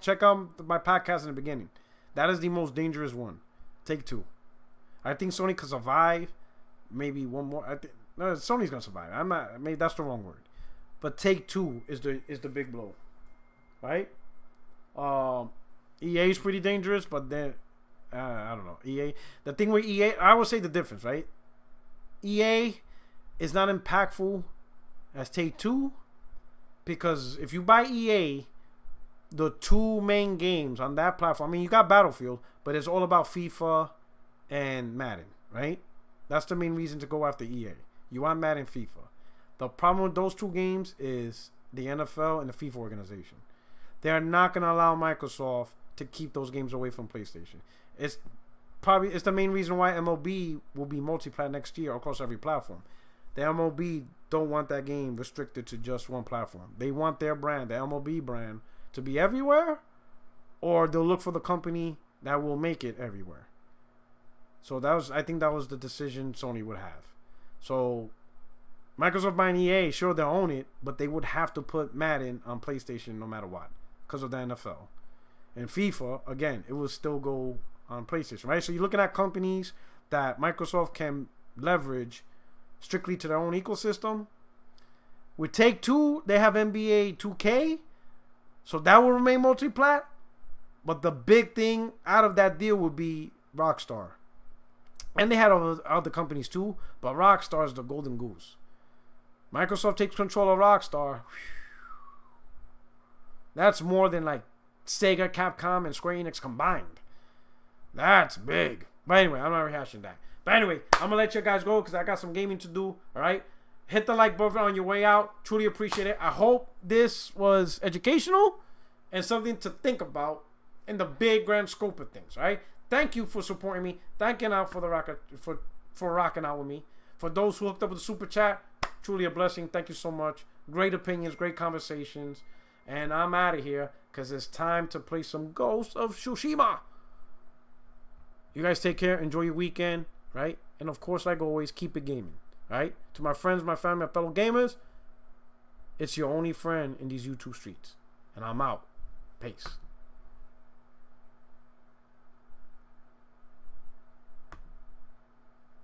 Check out my podcast in the beginning. That is the most dangerous one. Take Two. I think Sony could survive. Maybe one more. No, Sony's gonna survive. I'm not. Maybe that's the wrong word. But Take Two is the big blow, right? EA is pretty dangerous, but then I don't know. EA. The thing with EA, I will say the difference, right? EA is not impactful as Take-Two, because if you buy EA, the two main games on that platform, I mean, you got Battlefield, but it's all about FIFA and Madden, right? That's the main reason to go after EA. You want Madden, FIFA. The problem with those two games is the NFL and the FIFA organization. They're not going to allow Microsoft to keep those games away from PlayStation. It's the main reason why MLB will be multi-plat next year across every platform. The MLB don't want that game restricted to just one platform. They want their brand, the MLB brand, to be everywhere, or they'll look for the company that will make it everywhere. So I think that was the decision Sony would have. So Microsoft buying EA, sure they'll own it, but they would have to put Madden on PlayStation no matter what, because of the NFL. And FIFA, again, it will still go on PlayStation, right? So you're looking at companies that Microsoft can leverage strictly to their own ecosystem. With Take-Two, they have NBA 2K, so that will remain multi-plat. But the big thing out of that deal would be Rockstar. And they had other companies too, but Rockstar is the golden goose. Microsoft takes control of Rockstar. That's more than like Sega, Capcom, and Square Enix combined. That's big. But anyway, I'm not rehashing that. But anyway, I'm going to let you guys go because I got some gaming to do. All right? Hit the like button on your way out. Truly appreciate it. I hope this was educational and something to think about in the big grand scope of things. All right? Thank you for supporting me. Thanking out for rocking out with me. For those who hooked up with the super chat, truly a blessing. Thank you so much. Great opinions, great conversations. And I'm out of here because it's time to play some Ghost of Tsushima. You guys take care. Enjoy your weekend, right? And of course, like always, keep it gaming, right? To my friends, my family, my fellow gamers, it's your only friend in these YouTube streets. And I'm out. Peace.